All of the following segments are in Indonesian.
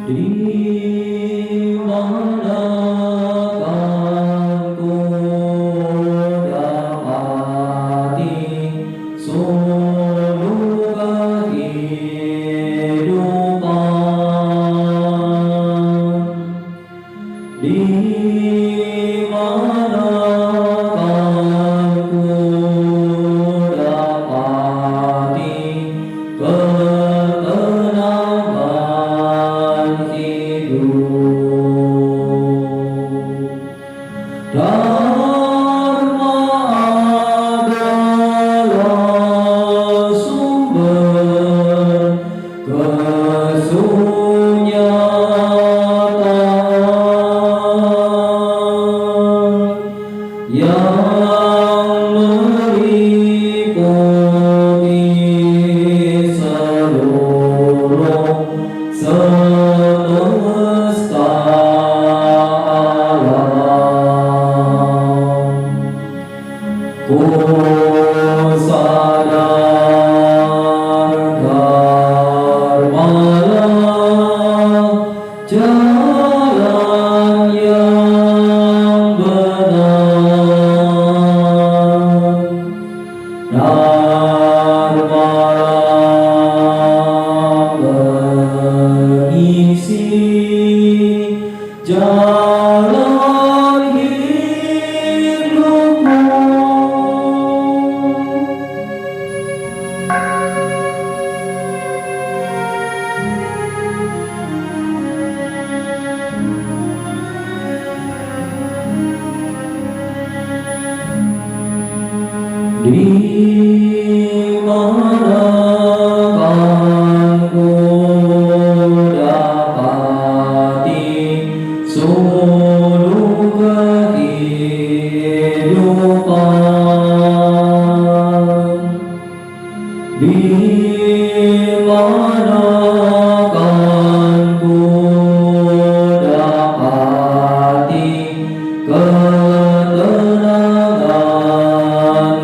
Di manakah ku dapati suluk kehidupan? Di manakah ku dapati ketenangan hidup? Dharma adalah sumber kesunyatan yang meliputi seluruh semesta alam. Ku sadar dharmalah jalan yang benar. Dharmalah mengisi jalan hidupmu. Di manakah ku dapati suluk kehidupan? Di manakah ku dapati ketenangan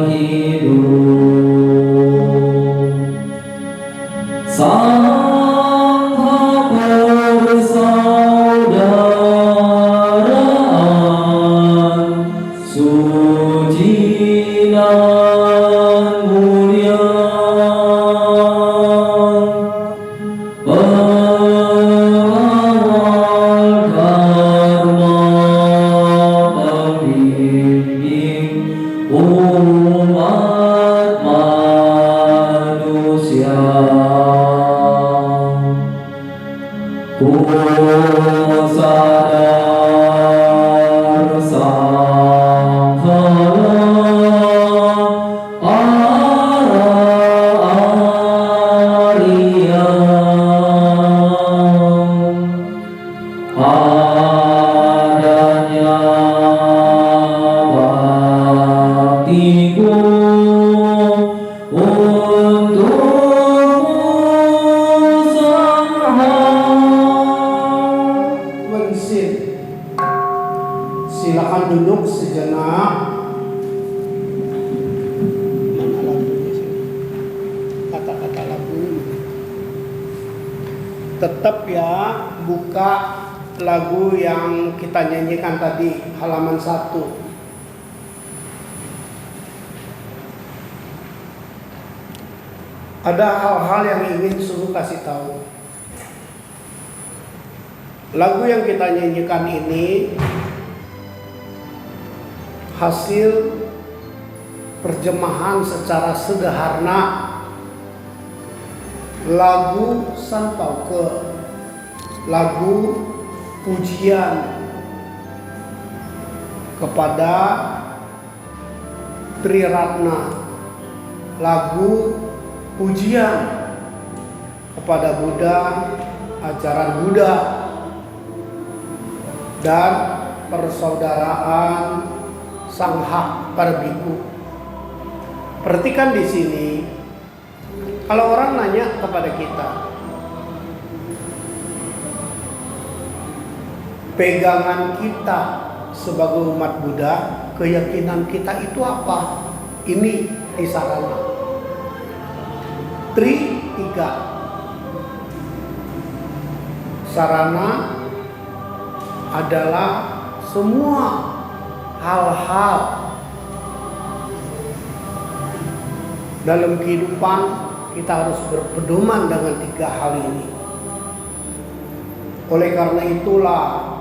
hidup? Sangha persaudaraan suci dan mulia, pengawal dharma, pembimbing umat manusia. Ku sadar sanghalah Arya, adanya baktiku untukmu sangha. Wensin, silakan duduk sejenak. Mana lagunya sih? Kata-kata lagu. Tetap ya, buka lagu yang kita nyanyikan tadi, halaman 1. Ada hal-hal yang ingin Suhu kasih tahu. Lagu yang kita nyanyikan ini hasil terjemahan secara sederhana lagu Santauke, lagu pujian kepada Triratna, lagu pujian kepada Buddha, ajaran Buddha, dan persaudaraan Sangha Parbiku. Perhatikan di sini, kalau orang nanya kepada kita, pegangan kita sebagai umat Buddha, keyakinan kita itu apa? Ini di sarana. Tri 3. sarana adalah semua hal-hal dalam kehidupan kita harus berpedoman dengan 3 hal ini. Oleh karena itulah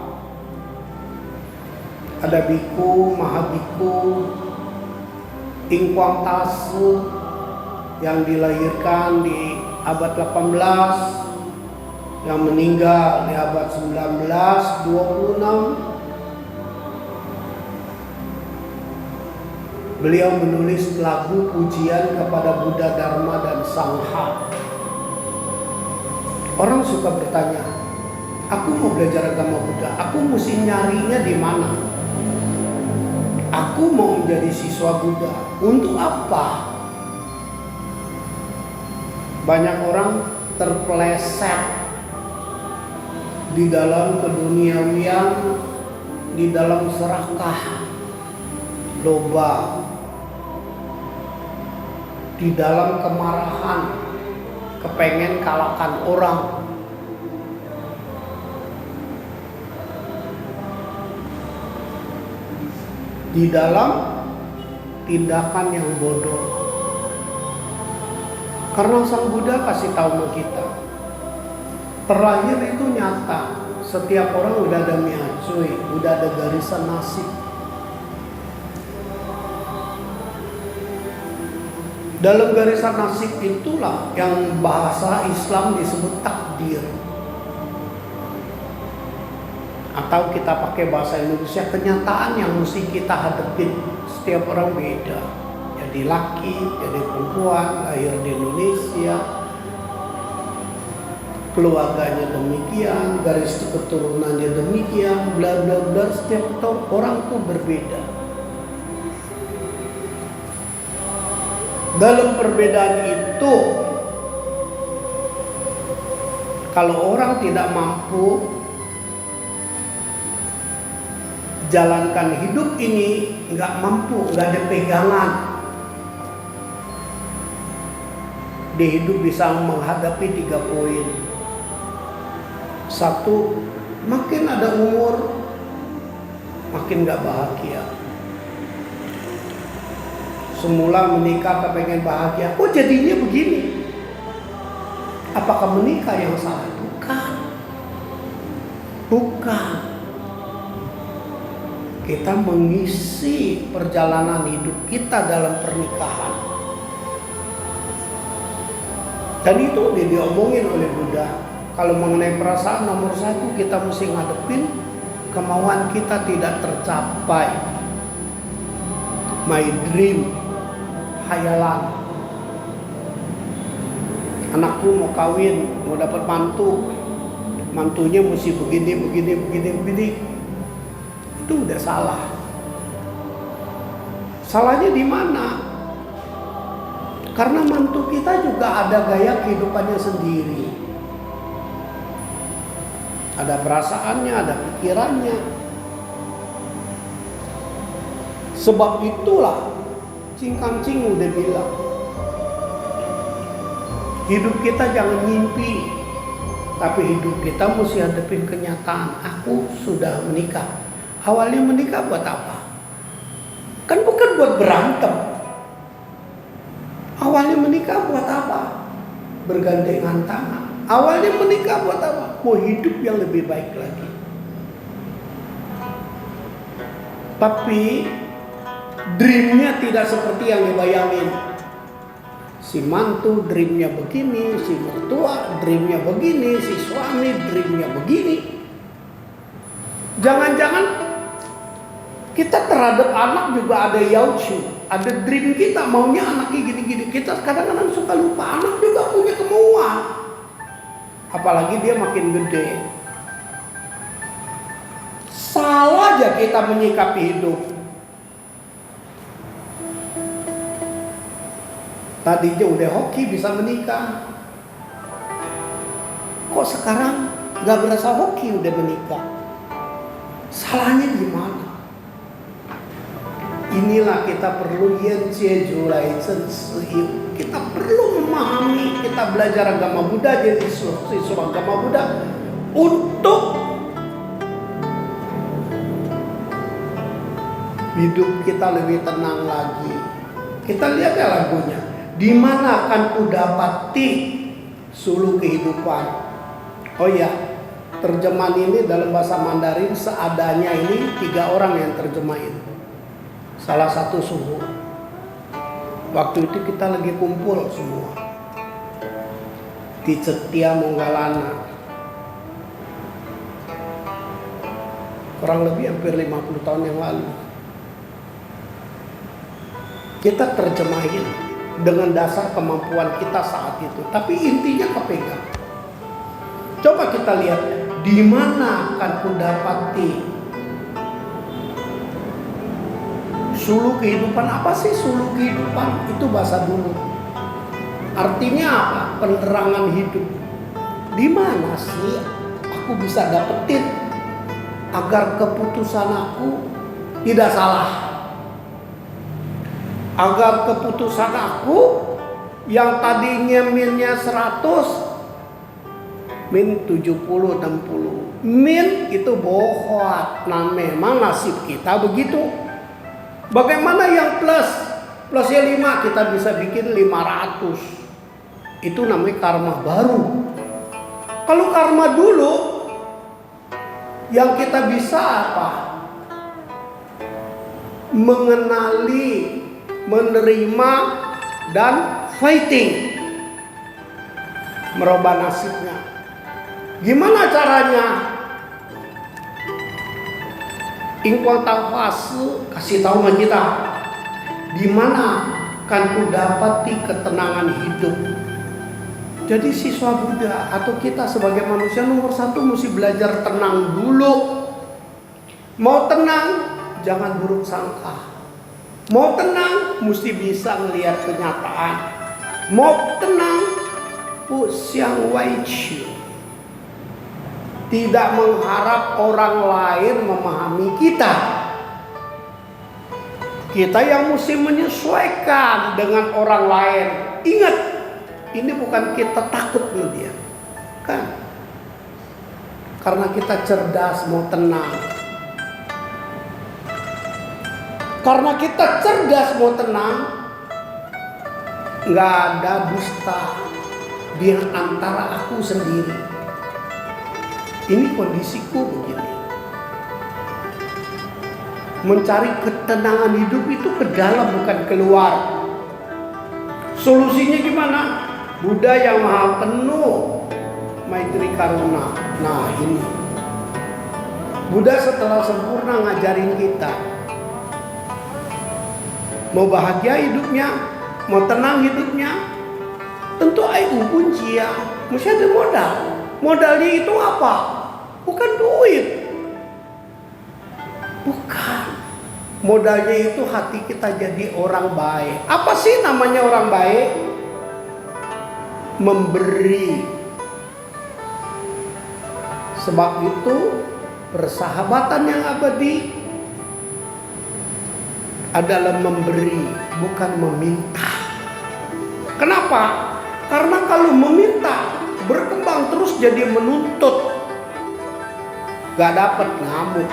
ada biku, mahabiku, Ingkwang Tasu yang dilahirkan di abad 18, yang meninggal di abad 1926. Beliau menulis lagu pujian kepada Buddha, Dharma, dan Sangha. Orang suka bertanya, aku mau belajar agama Buddha, aku mesti nyarinya di mana? Aku mau menjadi siswa Buddha. Untuk apa? Banyak orang terpeleset di dalam keduniawian, di dalam serakah, loba, di dalam kemarahan, kepengen kalahkan orang. Di dalam tindakan yang bodoh. Karena Sang Buddha kasih tahu sama kita, terlahir itu nyata. Setiap orang udah ada miacuy, udah ada garisan nasib. Dalam garisan nasib itulah yang bahasa Islam disebut takdir. Atau kita pakai bahasa Indonesia, kenyataan yang mesti kita hadapin. Setiap orang beda. Jadi laki, jadi perempuan, lahir di Indonesia, keluarganya demikian, garis keturunannya demikian, bla bla bla. Setiap orang tuh berbeda. Dalam perbedaan itu, kalau orang tidak mampu jalankan hidup ini, nggak mampu, nggak ada pegangan, di hidup bisa menghadapi 3 poin. 1, makin ada umur, makin nggak bahagia. Semula menikah kepengen bahagia, kok jadinya begini? Apakah menikah yang salah? Bukan. Kita mengisi perjalanan hidup kita dalam pernikahan. Dan itu udah diomongin oleh Buddha. Kalau mengenai perasaan, nomor 1 kita mesti ngadepin kemauan kita tidak tercapai. My dream, hayalan. Anakku mau kawin, mau dapat mantu, mantunya mesti begini. Itu udah salah. Salahnya di mana? Karena mantu kita juga ada gaya kehidupannya sendiri. Ada perasaannya, ada pikirannya. Sebab itulah Cingkang-cing udah bilang, hidup kita jangan ngimpi, tapi hidup kita mesti hadapin kenyataan. Aku sudah menikah. Awalnya menikah buat apa? Kan bukan buat berantem. Awalnya menikah buat apa? Bergandengan tangan. Awalnya menikah buat apa? Mau hidup yang lebih baik lagi. Tapi dreamnya tidak seperti yang dibayangin. Si mantu dreamnya begini, si mertua dreamnya begini, si suami dreamnya begini. Jangan-jangan kita terhadap anak juga ada yaushu, ada dream kita, maunya anaknya gini-gini. Kita kadang-kadang suka lupa, anak juga punya kemauan. Apalagi dia makin gede. Salah aja kita menyikapi hidup. Tadinya udah hoki bisa menikah. Kok sekarang gak berasa hoki udah menikah? Salahnya di mana? Inilah kita perlu kita perlu memahami, kita belajar agama Buddha, jadi siswa agama Buddha. untuk hidup kita lebih tenang lagi. Kita lihat ya lagunya. Di mana akan ku dapati suluh kehidupan. Oh ya, terjemahan ini dalam bahasa Mandarin seadanya ini 3 orang yang terjemahin. Salah satu suhu. Waktu itu kita lagi kumpul semua di Setia Monggalana. Kurang lebih hampir 50 tahun yang lalu. Kita terjemahin dengan dasar kemampuan kita saat itu, tapi intinya kepegang. Coba kita lihat, di mana akan ku dapati suluh kehidupan. Apa sih suluh kehidupan? Itu bahasa dulu. Artinya apa? Penerangan hidup. Di mana sih aku bisa dapetin agar keputusan aku tidak salah? Agar keputusan aku yang tadinya minnya 100 min 70 60 min itu bohong. Nah memang nasib kita begitu. Bagaimana yang plusnya 5 kita bisa bikin 500. Itu namanya karma baru. Kalau karma dulu yang kita bisa apa? Mengenali, menerima, dan fighting, merubah nasibnya. Gimana caranya? Ingkuang tahu kasih tahu sama kita, di mana kan ku dapati ketenangan hidup. Jadi siswa Buddha atau kita sebagai manusia nomor 1 mesti belajar tenang dulu. Mau tenang, jangan buruk sangka. Mau tenang, mesti bisa melihat kenyataan. Mau tenang, Xiang Wai Chu. Tidak mengharap orang lain memahami kita. Kita yang mesti menyesuaikan dengan orang lain. Ingat, ini bukan kita takut sama dia, kan? Karena kita cerdas, mau tenang. Karena kita cerdas mau tenang, nggak ada dusta di antara aku sendiri. Ini kondisiku begini. Mencari ketenangan hidup itu ke dalam bukan keluar. Solusinya gimana? Buddha yang maha penuh maitri karuna. Nah ini Buddha setelah sempurna ngajarin kita. Mau bahagia hidupnya, mau tenang hidupnya, tentu kunci ya, mesti ada modal. Modalnya itu apa? Bukan duit. Bukan. Modalnya itu hati kita jadi orang baik. Apa sih namanya orang baik? Memberi. Sebab itu persahabatan yang abadi adalah memberi, bukan meminta. Kenapa? Karena kalau meminta, berkembang terus jadi menuntut, gak dapat, ngamuk.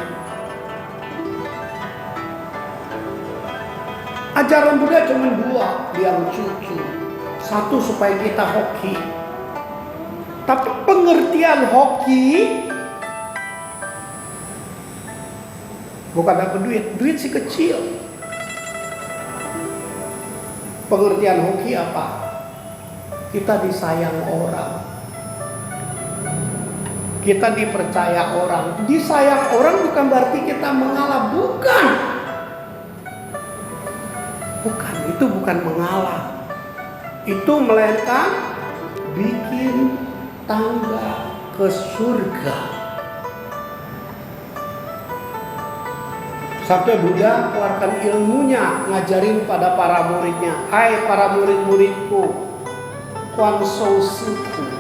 Ajaran Buddha cuma 2 yang cucu. 1 supaya kita hoki. Tapi pengertian hoki bukan dapat duit. Duit sih kecil. Pengertian hoki apa? Kita disayang orang. Kita dipercaya orang. Disayang orang bukan berarti kita mengalah. Bukan. Bukan. Itu bukan mengalah. Itu melainkan bikin tangga ke surga. Sampai Buddha keluarkan ilmunya, ngajarin pada para muridnya. Hai para murid-muridku, Kuan Shou Suku,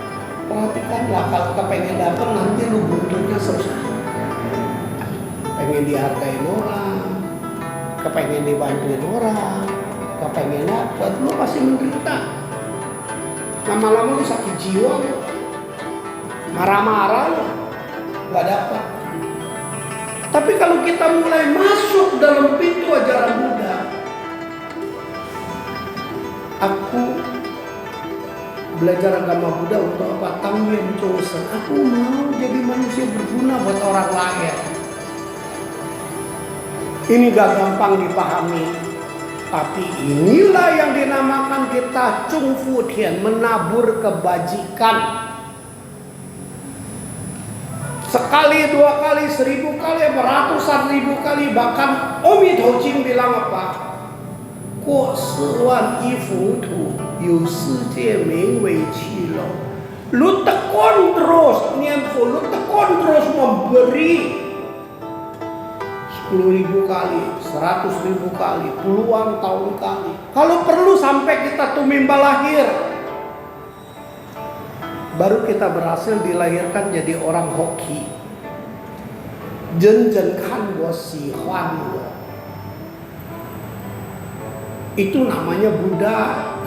perhatikanlah kalau kepengen dapat nanti lu buntutnya susah. Pengen dihargain orang, kepengen dibantuin orang, kepengen dapat, lu pasti menderita. Lama-lama lu sakit jiwa, marah-marah lu. nggak dapat. Tapi kalau kita mulai masuk dalam pintu ajaran Buddha, aku belajar agama Buddha untuk apa? Tangyen Chosen. Aku mau jadi manusia berguna buat orang lain. Ini gak gampang dipahami, tapi inilah yang dinamakan kita Chung Fu Tian, menabur kebajikan. Sekali, dua kali, 1000 kali, beratusan ribu kali. Bahkan Omi Touching bilang apa? Kuo siwan ifu tu yu sijie ming wei qi lo. Lu tekun terus nianfu, lu tekun terus memberi 10.000 kali, 100.000 kali, puluhan tahun kali. Kalau perlu sampai kita tumimba lahir, baru kita berhasil dilahirkan jadi orang hoki. Jen kan wo xi huan wo. Itu namanya Buddha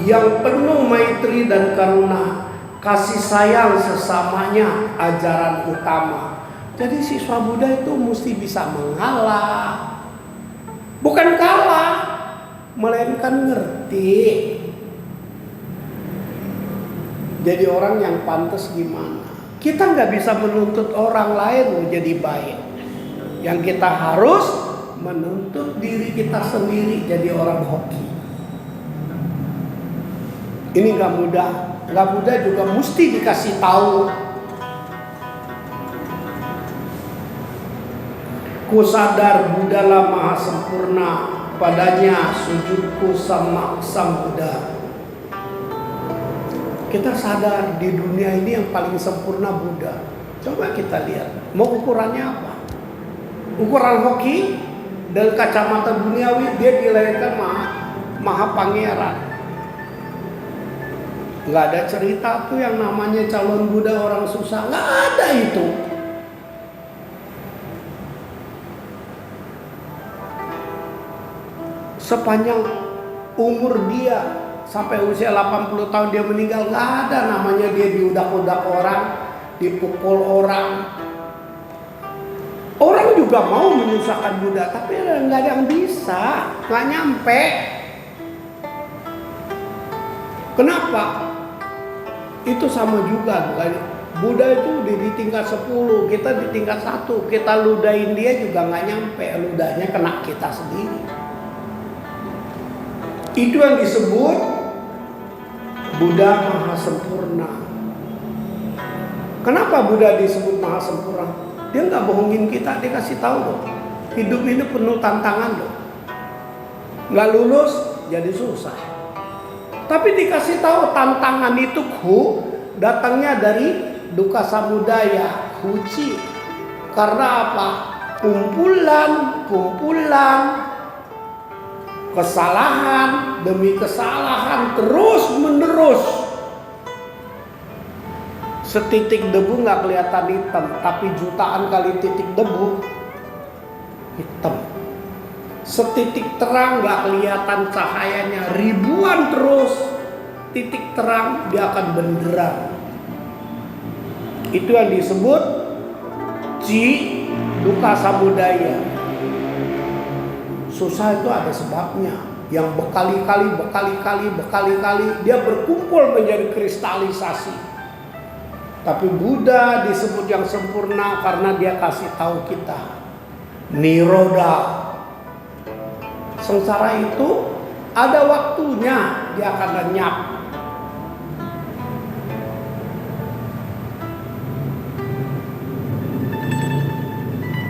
yang penuh maitri dan karuna, kasih sayang sesamanya, ajaran utama. Jadi siswa Buddha itu mesti bisa mengalah, bukan kalah, melainkan ngerti. Jadi orang yang pantas gimana? Kita nggak bisa menuntut orang lain menjadi baik. Yang kita harus menuntut diri kita sendiri jadi orang hoki. Ini nggak mudah. Nggak mudah juga mesti dikasih tahu. Ku sadar Buddha lah maha sempurna, padanya sujudku sama Sang Buddha. Kita sadar di dunia ini yang paling sempurna Buddha. Coba kita lihat, mau ukurannya apa? Ukuran hoki dan kacamata duniawi, dia dilahirkan maha pangeran. Nggak ada cerita tuh yang namanya calon Buddha orang susah, nggak ada itu. Sepanjang umur dia sampai usia 80 tahun dia meninggal, nggak ada namanya dia diudak-udak orang, dipukul orang. Orang juga mau menyusahkan Buddha, tapi nggak ada yang bisa, nggak nyampe. Kenapa? Itu sama juga, bukan? Buddha itu di tingkat 10, kita di tingkat 1. Kita ludahin dia juga nggak nyampe, ludahnya kena kita sendiri. Itu yang disebut Buddha maha sempurna. Kenapa Buddha disebut maha sempurna? Dia nggak bohongin kita, dia kasih tahu loh. Hidup ini penuh tantangan loh. Nggak lulus jadi susah. Tapi dikasih tahu tantangan itu datangnya dari duka samudaya, huci. Karena apa? Kumpulan kesalahan demi kesalahan terus menerus. Setitik debu nggak kelihatan hitam, tapi jutaan kali titik debu hitam. Setitik terang nggak kelihatan cahayanya, ribuan terus titik terang dia akan benderang. Itu yang disebut Ji duka samudaya. Susah itu ada sebabnya. Yang berkali-kali dia berkumpul menjadi kristalisasi. Tapi Buddha disebut yang sempurna karena dia kasih tahu kita niroda. Sengsara itu ada waktunya dia akan lenyap.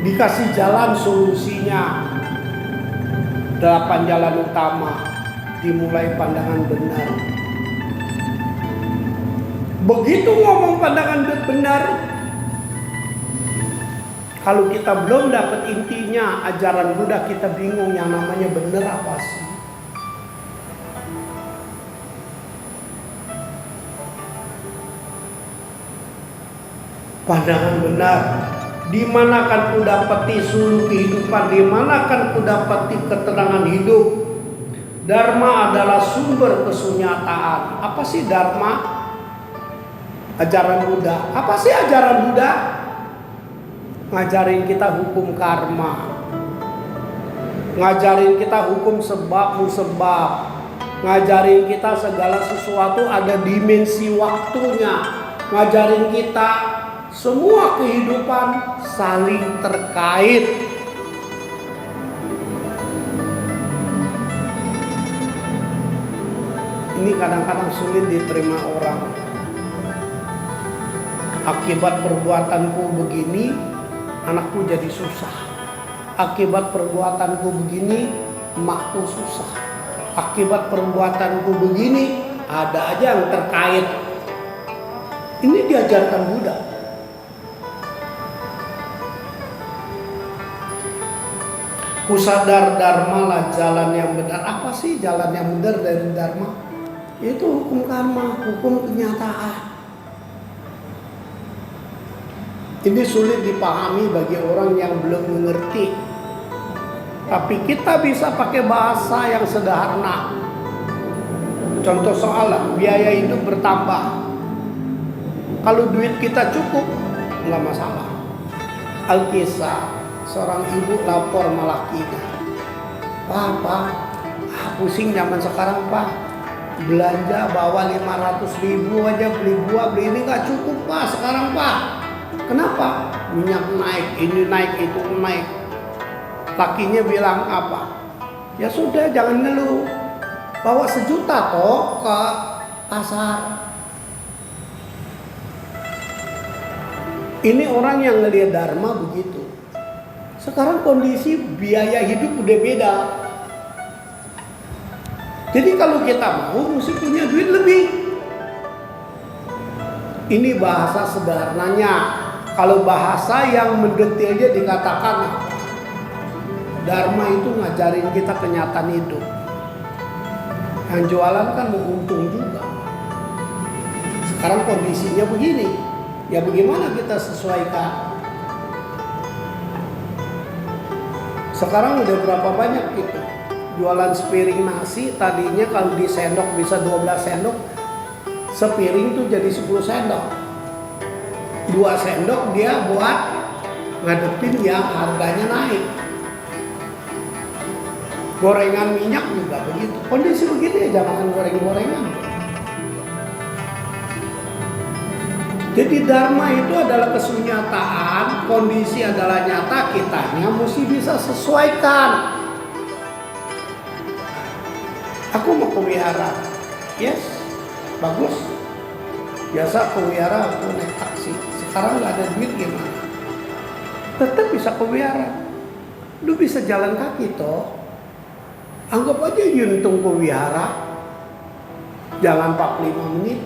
Dikasih jalan solusinya. 8 jalan utama, dimulai pandangan benar. Begitu ngomong pandangan benar, kalau kita belum dapat intinya ajaran Buddha, kita bingung yang namanya benar apa sih. Pandangan benar. Di manakan ku dapati suluh kehidupan, di manakan ku dapati ketenangan hidup. Dharma adalah sumber kesunyataan. Apa sih Dharma? Ajaran Buddha. Apa sih ajaran Buddha? ngajarin kita hukum karma, ngajarin kita hukum sebab musabab, ngajarin kita segala sesuatu ada dimensi waktunya, ngajarin kita semua kehidupan saling terkait. Ini kadang-kadang sulit diterima orang. Akibat perbuatanku begini, anakku jadi susah. Akibat perbuatanku begini, emakku susah. Akibat perbuatanku begini, ada aja yang terkait. Ini diajarkan Buddha. Ku sadar dharma lah jalan yang benar. Apa sih jalan yang benar dari dharma? Itu hukum karma, hukum kenyataan. Ini sulit dipahami bagi orang yang belum mengerti. Tapi kita bisa pakai bahasa yang sederhana. Contoh soal biaya hidup bertambah. Kalau duit kita cukup, nggak masalah. Alkisah, seorang ibu lapor sama lakinya. Pak, pusing zaman sekarang Pak. Belanja bawa 500.000 aja, beli buah, beli ini nggak cukup Pak sekarang Pak. Kenapa? Minyak naik, ini naik, itu naik. Lakinya bilang apa? Ya sudah, jangan ngeluh. Bawa 1 juta toh ke pasar. Ini orang yang ngelihat dharma begitu. Sekarang kondisi biaya hidup udah beda. Jadi kalau kita mau mesti punya duit lebih. Ini bahasa sederhananya. Kalau bahasa yang mendetailnya dikatakan dharma itu ngajarin kita kenyataan hidup. Yang jualan kan mau untung juga. Sekarang kondisinya begini. Ya bagaimana kita sesuaikan? Sekarang udah berapa banyak gitu. Jualan sepiring nasi tadinya kalau di sendok bisa 12 sendok, sepiring tuh jadi 10 sendok. 2 sendok dia buat ngadepin yang harganya naik. Gorengan minyak juga begitu. Kondisi begini ya jangan makan goreng-gorengan. Jadi dharma itu adalah kesunyataan, kondisi adalah nyata, kitanya mesti bisa sesuaikan. Aku mau ke wihara, yes, bagus. Biasa ke wihara aku naik taksi. Sekarang nggak ada duit gimana? Tetap bisa ke wihara. Lu bisa jalan kaki toh. Anggap aja Yuntung ke wihara, jalan 45 menit.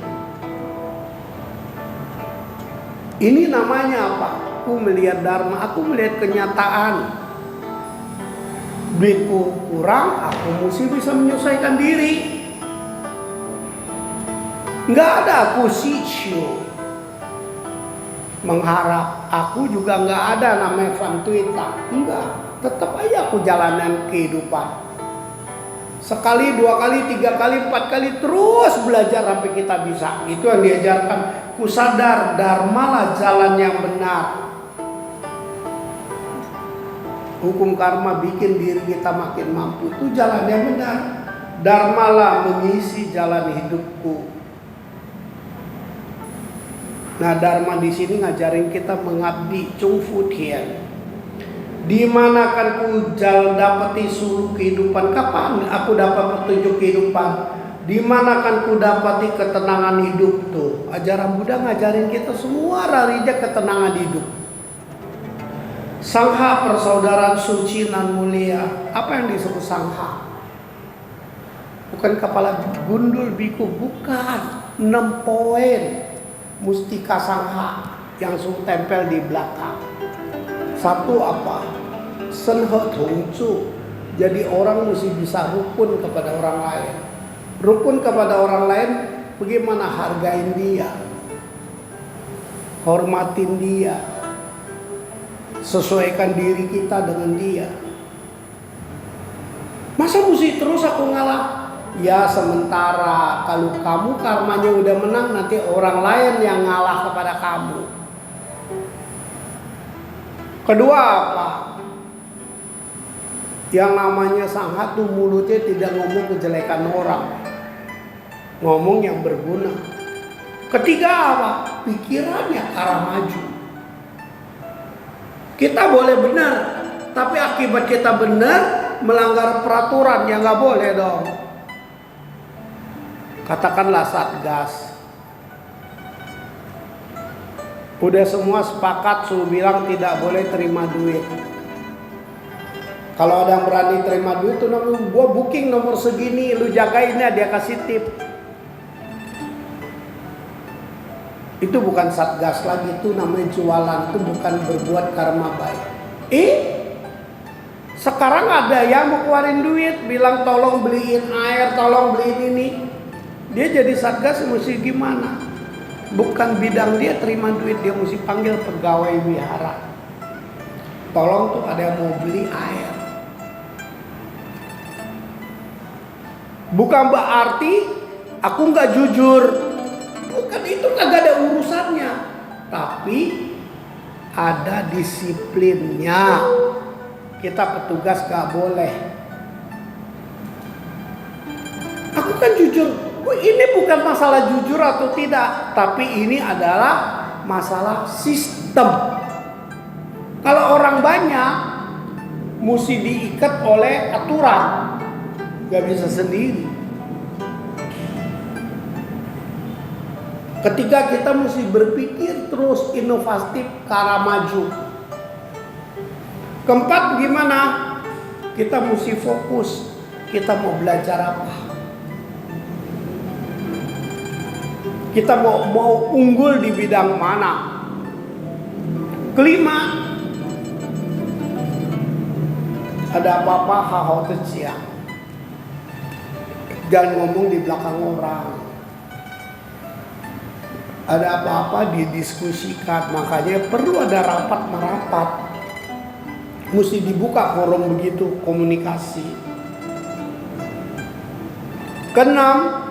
Ini namanya apa? Aku melihat dharma, aku melihat kenyataan. Duitku kurang, aku mesti bisa menyesuaikan diri. Nggak ada aku sicyo mengharap. Aku juga nggak ada namanya fantuita. Enggak, tetap aja aku jalanan kehidupan. Sekali, 2 kali, 3 kali, 4 kali terus belajar sampai kita bisa. Itu yang diajarkan. Ku sadar dharma lah jalan yang benar. Hukum karma bikin diri kita makin mampu. Itu jalan yang benar. Dharma lah mengisi jalan hidupku. Nah, dharma di sini ngajarin kita mengabdi Chung Fu Tian. Di mana kan ku dapati suruh kehidupan? Kapan aku dapat petunjuk kehidupan? Di mana kan ku dapati ketenangan hidup tuh? Ajaran Buddha ngajarin kita semua rarija ketenangan hidup. Sangha persaudaraan suci nan mulia. Apa yang disebut sangha? Bukan kepala gundul biku, bukan. 6 poin mustika sangha yang suruh tempel di belakang. Satu apa? Senhe tongcu. Jadi orang mesti bisa rukun kepada orang lain. Rukun kepada orang lain, bagaimana hargain dia, hormatin dia, sesuaikan diri kita dengan dia. Masa mesti terus aku ngalah? Ya sementara, kalau kamu karmanya udah menang, nanti orang lain yang ngalah kepada kamu. Kedua apa? Yang namanya sangha tuh mulutnya tidak ngomong kejelekan orang, ngomong yang berguna. Ketiga apa? Pikirannya ke arah maju. Kita boleh benar, tapi akibat kita benar melanggar peraturan yang nggak boleh dong. Katakanlah Satgas, udah semua sepakat suruh bilang tidak boleh terima duit. Kalau ada yang berani terima duit tuh gua booking nomor segini, lu jagainnya, dia kasih tip. Itu bukan Satgas lagi, itu namanya jualan, itu bukan berbuat karma baik. Sekarang ada yang mau keluarin duit, bilang tolong beliin air, tolong beliin ini. Dia jadi Satgas mesti gimana? Bukan bidang dia terima duit, dia mesti panggil pegawai wihara. Tolong tuh ada yang mau beli air. Bukan berarti aku nggak jujur. Bukan, itu kagak ada urusannya. Tapi ada disiplinnya. Kita petugas gak boleh. Aku kan jujur. Ini bukan masalah jujur atau tidak, tapi ini adalah masalah sistem. Kalau orang banyak mesti diikat oleh aturan, gak bisa sendiri. Ketika kita mesti berpikir terus inovatif ke arah maju. Keempat, gimana? Kita mesti fokus. Kita mau belajar apa? Kita mau unggul di bidang mana? Kelima, ada apa-apa hal-hal kecil. Jangan ngomong di belakang orang. Ada apa-apa didiskusikan, makanya perlu ada rapat merapat. Mesti dibuka forum begitu, komunikasi. Keenam,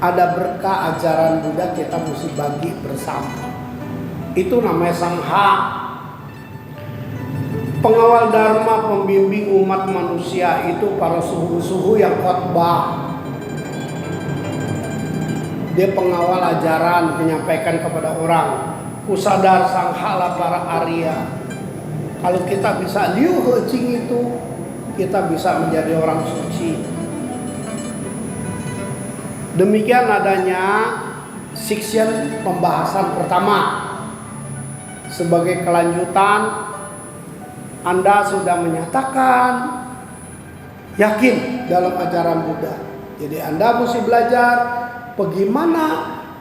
ada berkah ajaran Buddha kita mesti bagi bersama. Itu namanya sangha. Pengawal dharma, pembimbing umat manusia itu para suhu-suhu yang khotbah. Dia pengawal ajaran, menyampaikan kepada orang. Kusadar sanghala para Arya. Kalau kita bisa liu hecing itu, kita bisa menjadi orang suci. Demikian adanya section pembahasan pertama. Sebagai kelanjutan, Anda sudah menyatakan yakin dalam ajaran Buddha. Jadi Anda mesti belajar bagaimana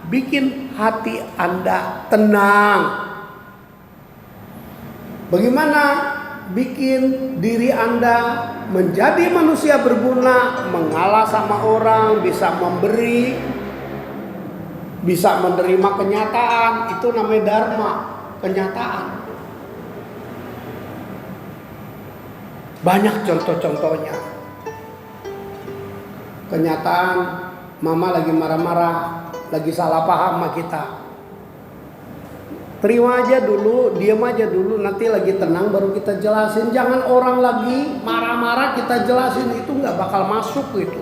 bikin hati Anda tenang. Bagaimana bikin diri Anda menjadi manusia berguna, mengalah sama orang, bisa memberi, bisa menerima kenyataan. Itu namanya dharma, kenyataan. Banyak contoh-contohnya. Kenyataan, mama lagi marah-marah, lagi salah paham sama kita. Terima aja dulu, diam aja dulu, nanti lagi tenang baru kita jelasin. Jangan orang lagi marah-marah kita jelasin, itu nggak bakal masuk gitu.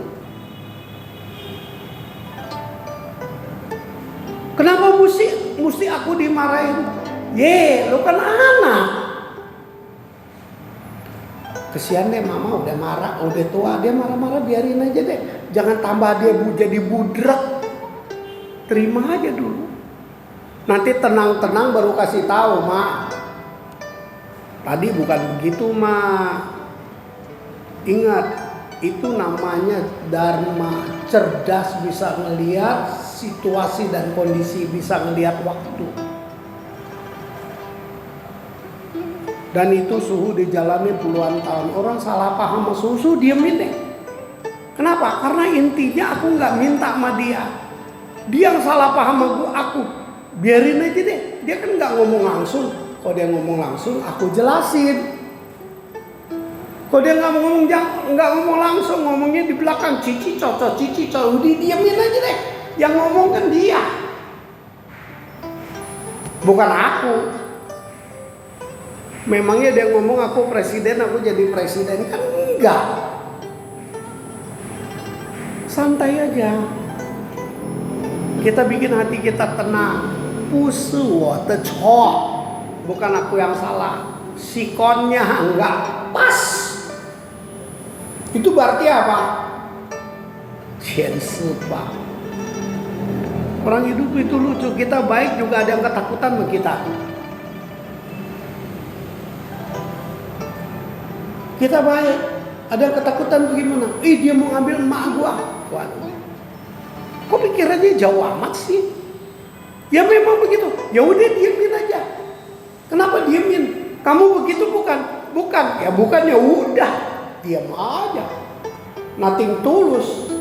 Kenapa mesti aku dimarahin? Lu kan anak. Kesian deh mama udah marah, udah tua, dia marah-marah, biarin aja deh. Jangan tambah dia jadi budrek. Terima aja dulu. Nanti tenang-tenang baru kasih tahu, Mak. Tadi bukan begitu, Mak. Ingat, itu namanya dharma. Cerdas, bisa ngelihat situasi dan kondisi, bisa ngelihat waktu. Dan itu suhu dijalani puluhan tahun. Orang salah paham sama suhu, diemin deh. Kenapa? Karena intinya aku nggak minta sama dia. Dia yang salah paham sama aku. Biarin aja deh. Dia kan nggak ngomong langsung. Kalau dia ngomong langsung, aku jelasin. Kalau dia nggak ngomong langsung, ngomongnya di belakang, cici cocok, udah diamin aja deh. Yang ngomong kan dia, bukan aku. Memangnya dia ngomong aku presiden, aku jadi presiden? Kan enggak. Santai aja. Kita bikin hati kita tenang. Pusu techok. Bukan aku yang salah. Sikonnya enggak pas. Itu berarti apa? Pak. Orang hidup itu lucu. Kita baik juga ada yang ketakutan sama kita. Kita baik, ada yang ketakutan bagaimana? Dia mau ngambil emak gua. Waduh. Kok pikirannya jauh amat sih? Ya memang begitu. Ya udah diemin aja. Kenapa diemin? Kamu begitu bukan? Bukan. Ya bukan, ya udah. Diam aja. Nothing tulus.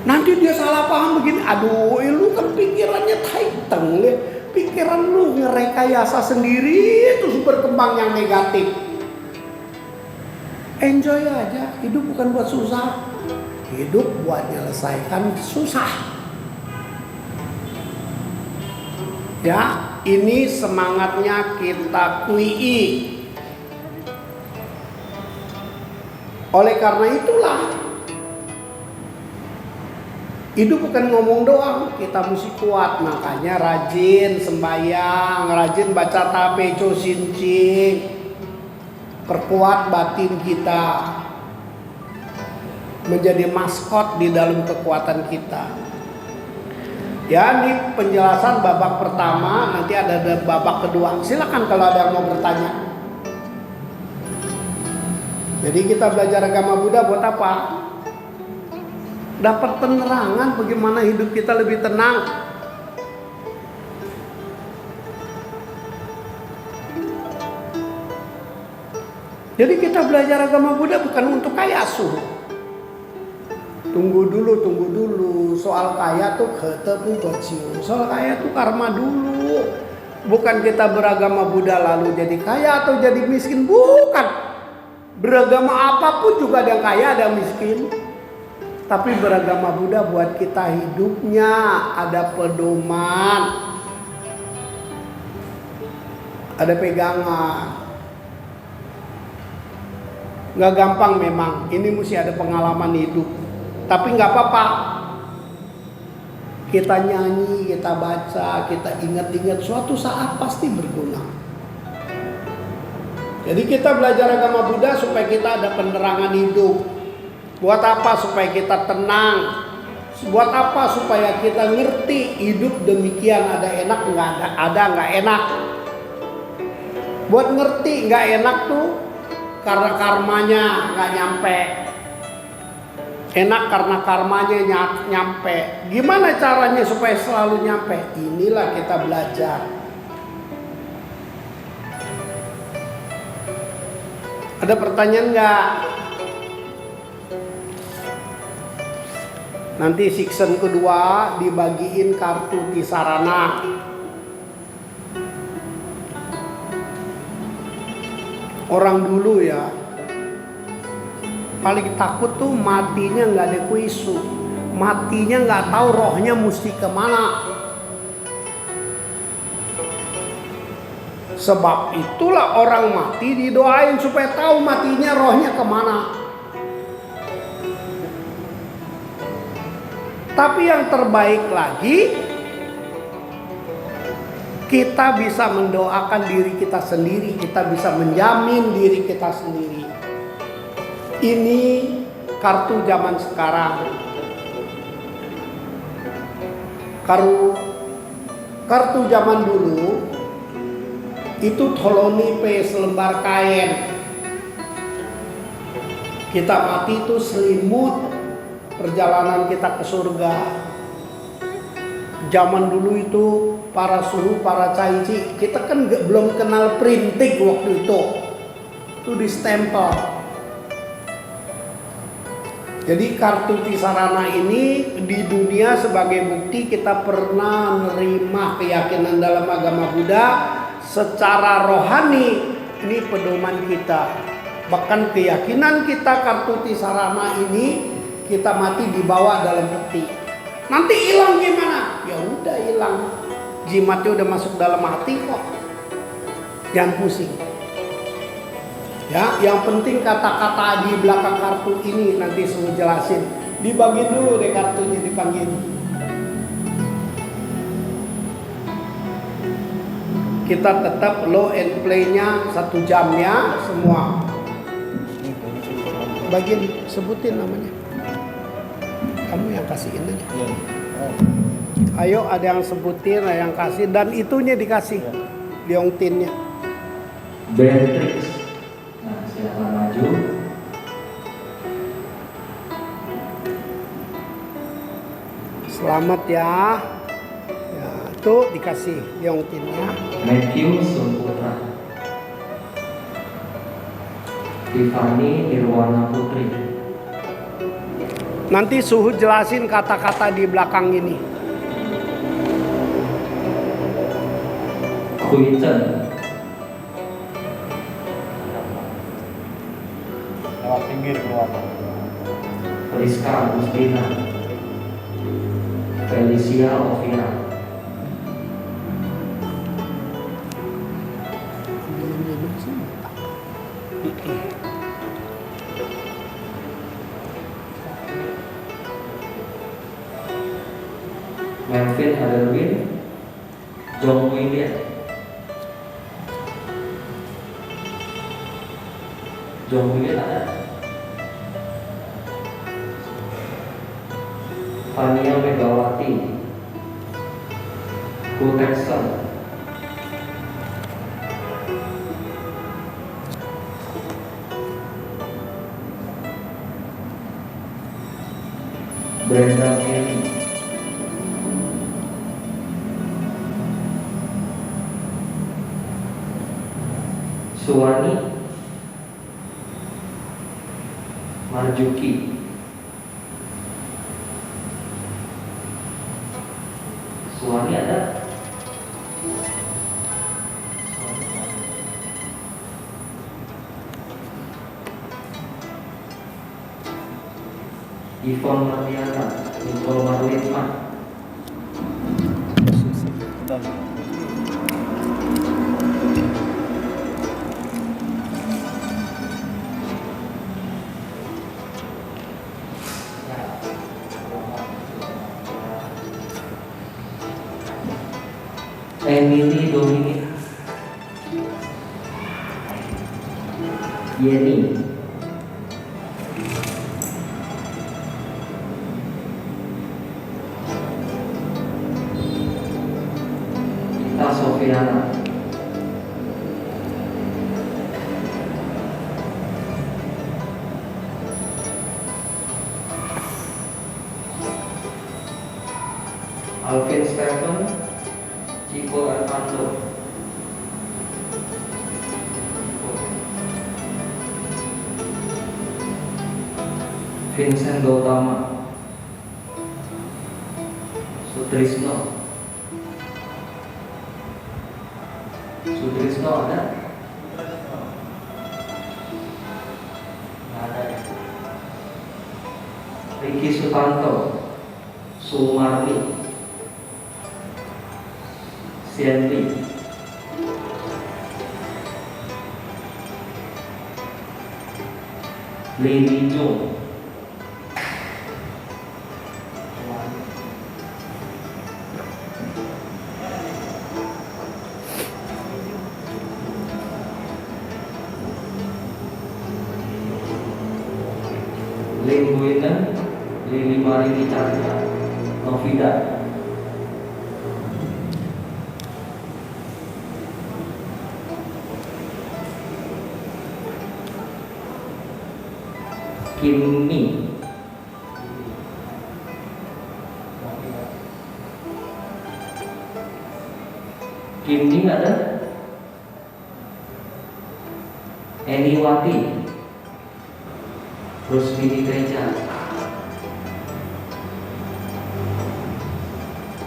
Nanti dia salah paham begini. Aduh, lu kan pikirannya taiteng ya. Pikiran lu ngerekayasa sendiri terus berkembang yang negatif. Enjoy aja. Hidup bukan buat susah. Hidup buat menyelesaikan susah. Ya, ini semangatnya kita kui. Oleh karena itulah hidup bukan ngomong doang, kita mesti kuat. Makanya rajin sembahyang, rajin baca tabeco sincing, perkuat batin kita menjadi maskot di dalam kekuatan kita. Ya, ini penjelasan babak pertama, nanti ada babak kedua. Silakan kalau ada yang mau bertanya. Jadi kita belajar agama Buddha buat apa? Dapat penerangan bagaimana hidup kita lebih tenang. Jadi kita belajar agama Buddha bukan untuk kaya suhu. Tunggu dulu. Soal kaya tuh ketemu kecil. Soal kaya tuh karma dulu. Bukan kita beragama Buddha lalu jadi kaya atau jadi miskin. Bukan. Beragama apapun juga ada yang kaya, ada yang miskin. Tapi beragama Buddha buat kita hidupnya ada pedoman, ada pegangan. Gak gampang memang. Ini mesti ada pengalaman hidup. Tapi gak apa-apa. Kita nyanyi, kita baca, kita ingat-ingat, suatu saat pasti berguna. Jadi kita belajar agama Buddha supaya kita ada penerangan hidup. Buat apa? Supaya kita tenang. Buat apa? Supaya kita ngerti hidup demikian, ada enak nggak ada nggak enak. Buat ngerti nggak enak tuh karena karmanya nggak nyampe. Enak karena karmanya nyampe. Gimana caranya supaya selalu nyampe? Inilah kita belajar. Ada pertanyaan nggak? Nanti season kedua dibagiin kartu Tisarana. Orang dulu ya paling takut tuh matinya nggak ada kuisu, matinya nggak tahu rohnya mesti kemana. Sebab itulah orang mati didoain supaya tahu matinya rohnya kemana. Tapi yang terbaik lagi, kita bisa mendoakan diri kita sendiri, kita bisa menjamin diri kita sendiri. Ini kartu zaman sekarang. Kartu zaman dulu itu tolonipe, selembar kain. Kita mati itu selimut perjalanan kita ke surga. Zaman dulu itu para suhu, para caici, kita kan belum kenal printing waktu itu di stempel. Jadi kartu Tisarana ini di dunia sebagai bukti kita pernah menerima keyakinan dalam agama Buddha secara rohani. Ini pedoman kita. Bahkan keyakinan kita kartu Tisarana ini kita mati dibawa dalam peti. Nanti hilang gimana? Ya udah hilang. jimatnya udah masuk dalam hati kok. Jangan pusing. Ya, yang penting kata-kata di belakang kartu ini nanti saya jelasin. Dibagi dulu deh kartunya, dipanggil. Kita tetap low and play-nya 1 jam ya semua. Bagian sebutin namanya. Kamu yang kasihin aja. Ayo ada yang sebutin, ada yang kasih dan itunya dikasih. Liontinnya. Beatrix. Nah, silakan maju. Selamat ya. Ya, tuh dikasih liontinnya. Matthew Sumputra. Tiffany Nirwana Putri. Nanti Suhu jelasin kata-kata di belakang ini. Hui Chen. Lewat pinggir keluar. Rizka Agustina. Felicia Ovina. Melvin Adelwin. Jong William. Jong William ada. Fania Megawati. Kutekson. Brenda Kelly. Suwani Marjuki. Suwani ada. Yvonne Marliana, Nicole Marlitma. Emily Dominic. Yeni. Kita Sofiana. Alvin Stephen. Chico Armando. Vincent Gautama. Sutrisno. Sutrisno ada? Nggak ada ya. Ricky Sutanto. Sumarni. Sianli. Lili Jung. Lim Buinen, Lili Marini Chandra, Novida. Kimi. Kimi ada. Eniwati. Rusmini Teja.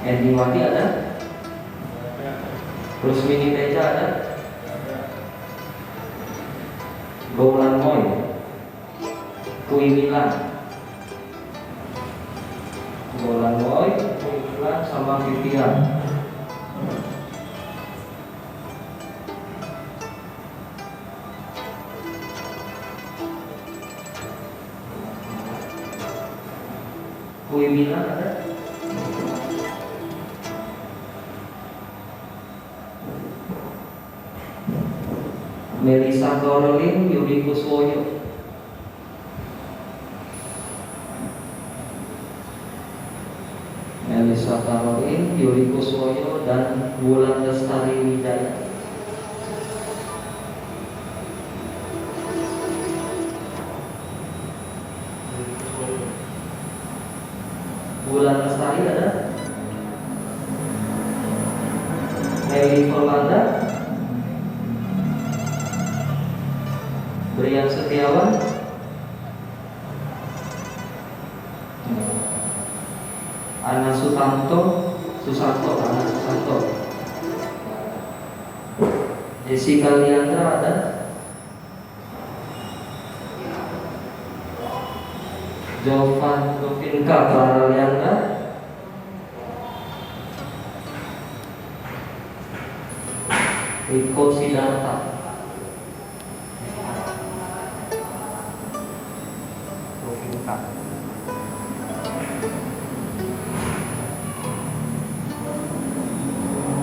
Eniwati ada. Rusmini Teja ada. Goulan Moy. Kui Milan. Goulan Moy, Kui Milan sama Vivian. Kui Milan ada? Melisa Caroline Yudi Kuswoyo. Melisa Caroline Yudi Kuswoyo dan Wulan Lestari Wijaya. Wulan Lestari ada? Meli Kolanda, Brian Setiawan, Ana Susanto, Ana Susanto, Jessica Liandra ada? Jovinka Clara Liandra, Riko Sidarta, Rovinka.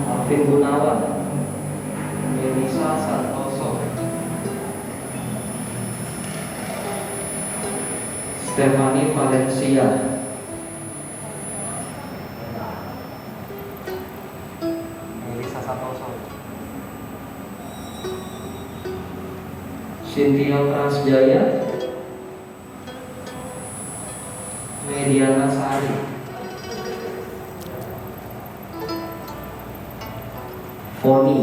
Alvin Gunawan, Melisa Santoso, Stephanie Valencia, Melisa Santoso. Cynthia Pransjaya, Mediana Sari, Foni,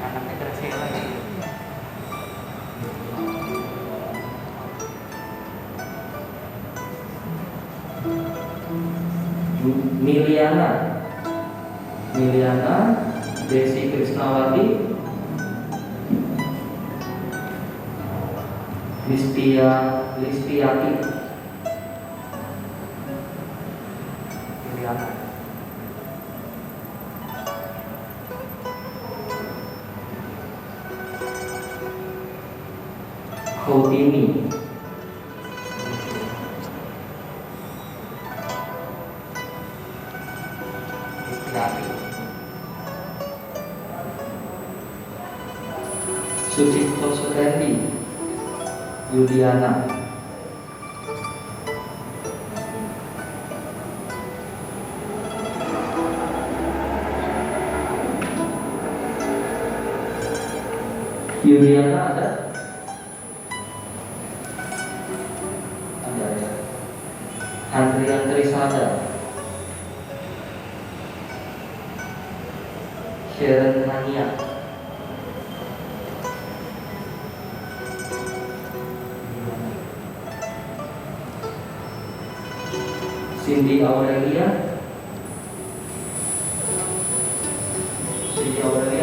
Anaknya Graciela ya. Miliana, Desi Krisnawati, Listiati, Liliana. Houtini, Istiati. Sucipto Sutendi, Yuliana, Yuliana ada? Ada ya. Andrian Trisada, Sharon Hania, Cindy Aurelia,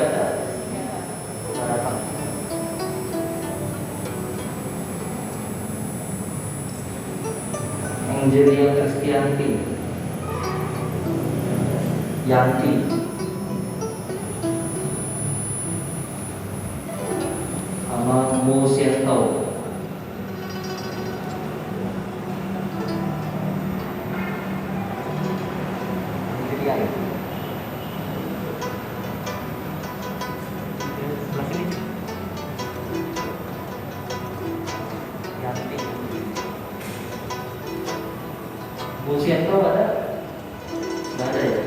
ada? Datang. Angelia Kristianti, Yanti, sama Musieto, Jadi ya. Sebelah sini. Yanti. Musieto ada? Nggak ada ya?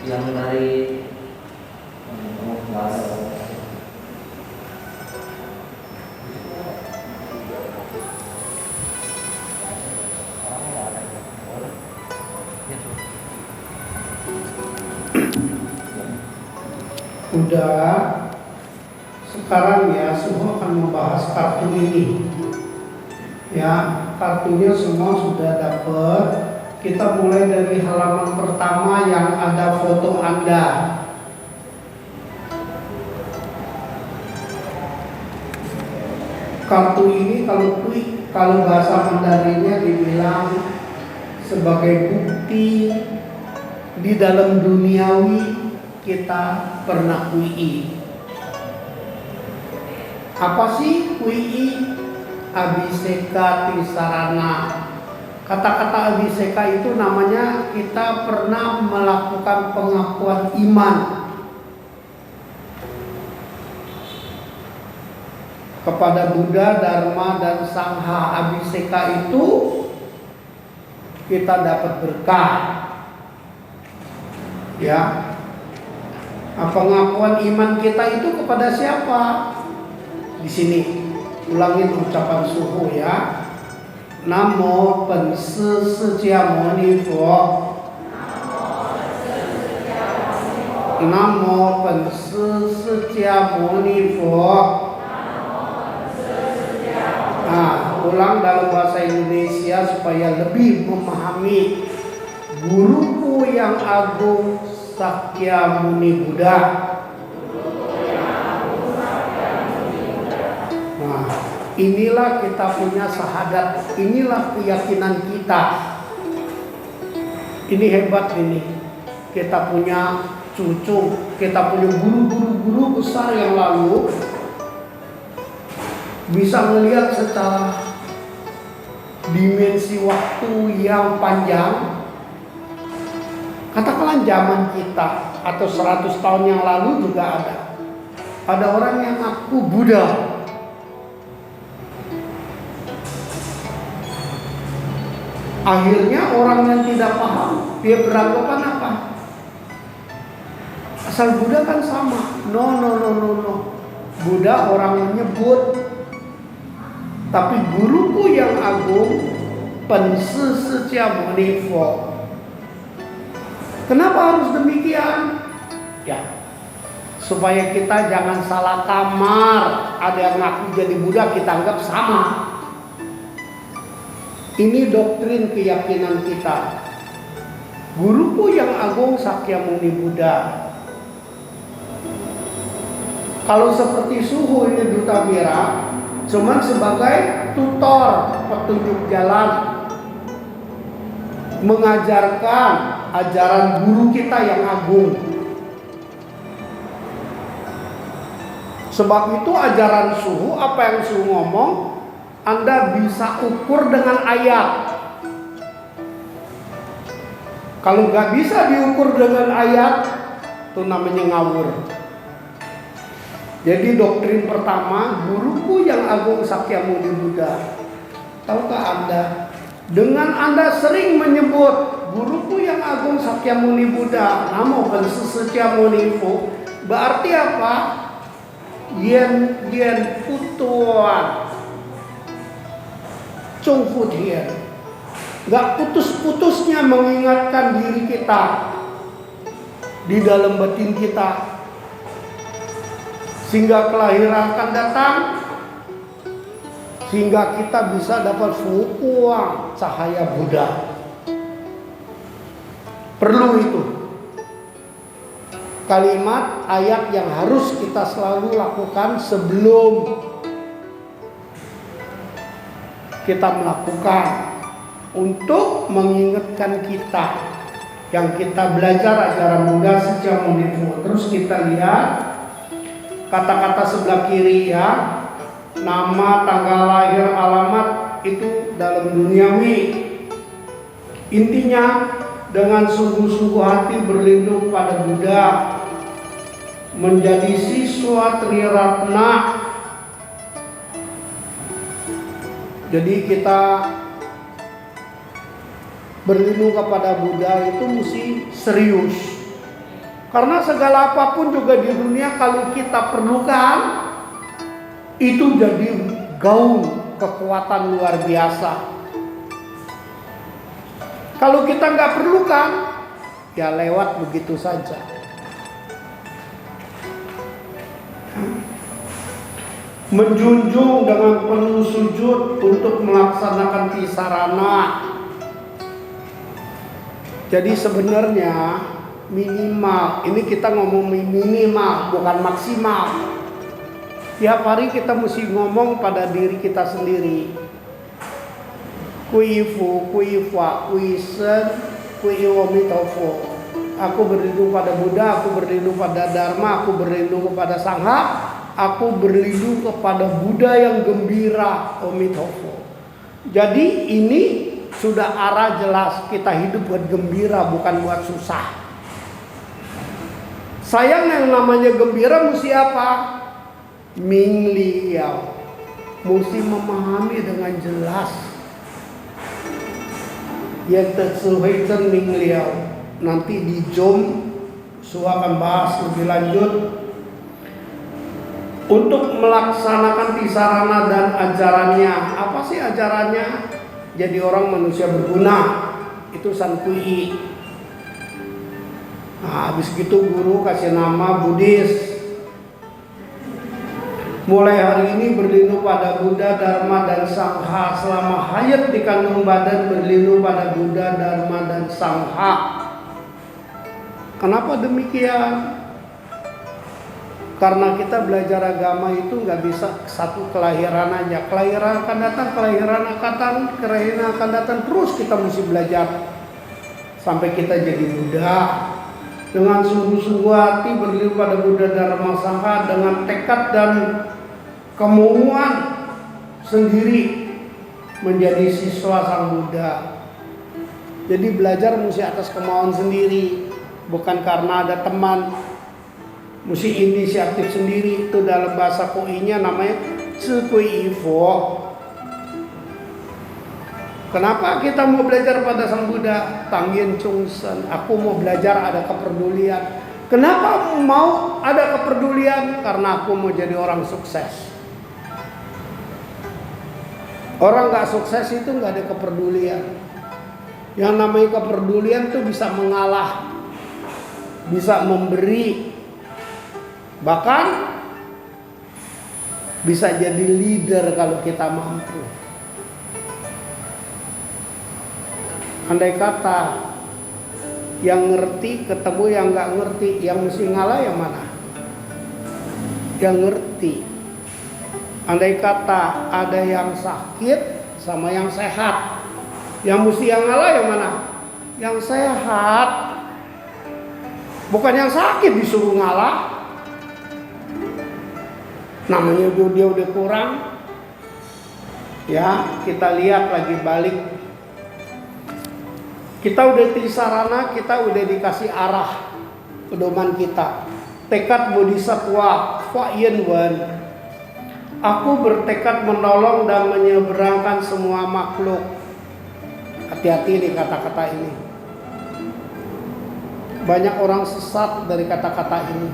Yang dari nggak ada. Orangnya nggak ada ya. Boleh. Ya tuh. Udah. Sekarang ya semua akan membahas kartu ini. Ya, kartunya semua sudah dapat. Kita mulai dari halaman pertama yang ada foto Anda. Kartu ini kalau bahasa Mandarinnya dibilang sebagai bukti di dalam duniawi kita pernah QI. Apa sih QI? Abhiseka Tisarana. Kata-kata abhiseka itu namanya kita pernah melakukan pengakuan iman kepada Buddha, Dharma, dan Sangha. Abhiseka itu kita dapat berkah. Ya. Pengakuan iman kita itu kepada siapa? Di sini ulangin ucapan suhu ya. Namo Panse Sejia Moni Fo. Namo Panse Sejia Moni Fo. Nah, ulang dalam bahasa Indonesia supaya lebih memahami. Guruku yang agung Sakya Muni Buddha. Nah, inilah kita punya syahadat, inilah keyakinan kita. Ini hebat ini. Kita punya cucu, kita punya guru-guru besar yang lalu bisa melihat secara dimensi waktu yang panjang. Katakanlah zaman kita atau 100 tahun yang lalu juga ada. Ada orang yang ngaku Buddha. Akhirnya orang yang tidak paham, dia beranggapan apa? Asal Buddha kan sama. No. Buddha orang yang nyebut. Tapi guruku yang agung, Panse Sejia Moni Fo. Kenapa harus demikian? Ya, supaya kita jangan salah kamar. Ada yang ngaku jadi Buddha, kita anggap sama. Ini doktrin keyakinan kita. Guruku yang agung Sakyamuni Buddha. Kalau seperti suhu ini Duta Bira, cuman sebagai tutor, petunjuk jalan, mengajarkan ajaran guru kita yang agung. Sebab itu ajaran suhu, apa yang suhu ngomong, Anda bisa ukur dengan ayat. Kalau nggak bisa diukur dengan ayat, itu namanya ngawur. Jadi doktrin pertama, guruku yang agung Sakyamuni Buddha. Tahukah Anda? Dengan Anda sering menyebut guruku yang agung Sakyamuni Buddha, Namo Panse Sejia Moni Fo, berarti apa? Yen putuan, Chung Fu Tien. Gak putus-putusnya mengingatkan diri kita di dalam batin kita, sehingga kelahiran akan datang, sehingga kita bisa dapat fukuang cahaya Buddha. Perlu itu kalimat ayat yang harus kita selalu lakukan sebelum kita melakukan, untuk mengingatkan kita yang kita belajar ajaran Buddha Sejia Moni Fo. Terus kita lihat kata-kata sebelah kiri ya, nama, tanggal lahir, alamat itu dalam duniawi. Intinya dengan sungguh-sungguh hati berlindung pada Buddha, menjadi siswa Triratna. Jadi kita berlindung kepada Buddha itu mesti serius. Karena segala apapun juga di dunia kalau kita perlukan, itu jadi gaung kekuatan luar biasa. Kalau kita nggak perlukan, ya lewat begitu saja. Menjunjung dengan penuh sujud untuk melaksanakan tisarana. Jadi sebenarnya minimal, ini kita ngomong minimal bukan maksimal. Tiap hari kita mesti ngomong pada diri kita sendiri, Kuifu, kuifa, kuisen, kuiwomitofo. Aku berlindung pada Buddha, aku berlindung pada Dharma, aku berlindung kepada Sangha, aku berlindung kepada Buddha yang gembira, Omitofo. Jadi ini sudah arah jelas, kita hidup buat gembira, bukan buat susah. Sayang yang namanya gembira mesti apa? Mingli Yao. Mesti memahami dengan jelas. Yang tersuhaikan Mingli Yao. Nanti di Jom Suha akan bahas lebih lanjut. Untuk melaksanakan tisarana dan ajarannya. Apa sih ajarannya? Jadi orang manusia berguna. Itu Sankui. Nah, habis gitu guru kasih nama Buddhis. Mulai hari ini berlindung pada Buddha, Dharma, dan Sangha. Selama hayat di kandung badan berlindung pada Buddha, Dharma, dan Sangha. Kenapa demikian? Karena kita belajar agama itu nggak bisa satu kelahiran aja. Kelahiran akan datang, kelahiran akan datang. Terus kita mesti belajar sampai kita jadi Buddha. Dengan sungguh-sungguh hati berlindung pada Buddha, Dharma, Sangha, dengan tekad dan kemauan sendiri menjadi siswa Sang Buddha. Jadi belajar mesti atas kemauan sendiri. Bukan karena ada teman, mesti inisiatif sendiri. Itu dalam bahasa Koi-nya namanya Cikui Ifo. Kenapa kita mau belajar pada Sang Buddha? Tangyen Chungsen. Aku mau belajar ada kepedulian. Kenapa mau ada kepedulian? Karena aku mau jadi orang sukses. Orang gak sukses itu gak ada kepedulian. Yang namanya kepedulian tuh bisa mengalah, bisa memberi, bahkan bisa jadi leader kalau kita mampu. Andai kata yang ngerti ketemu yang nggak ngerti, yang mesti ngalah yang mana? Yang ngerti. Andai kata ada yang sakit sama yang sehat, yang mesti yang ngalah yang mana? Yang sehat. Bukan yang sakit disuruh ngalah. Namanya dia udah kurang. Ya, kita lihat lagi balik. Kita udah tisarana, kita udah dikasih arah pedoman kita. Tekad bodhisattva, Fa'yen Wan. Aku bertekad menolong dan menyeberangkan semua makhluk. Hati-hati nih kata-kata ini. Banyak orang sesat dari kata-kata ini.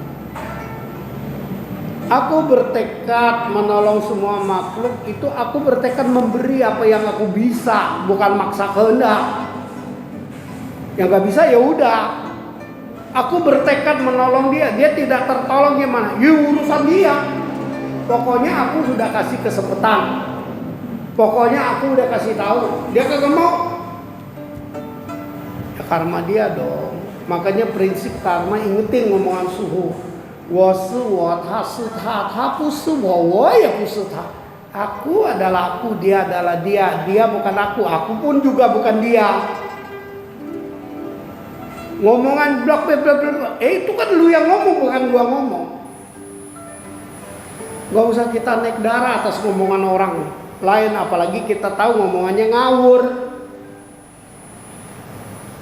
Aku bertekad menolong semua makhluk. Itu aku bertekad memberi apa yang aku bisa, bukan maksa kehendak. Yang gak bisa ya udah. Aku bertekad menolong dia. Dia tidak tertolong gimana? Ya urusan dia. Pokoknya aku sudah kasih kesempatan. Pokoknya aku udah kasih tahu. Dia kagak mau. Ya karma dia dong. Makanya prinsip karma, ingetin ngomongan suhu. Wasu watha sutha hapusu wawoya pusutha. Aku adalah aku, dia adalah dia. Dia bukan aku pun juga bukan dia. Ngomongan blok itu kan lu yang ngomong, bukan gua ngomong. Gak usah kita naik darah atas ngomongan orang lain, apalagi kita tahu ngomongannya ngawur.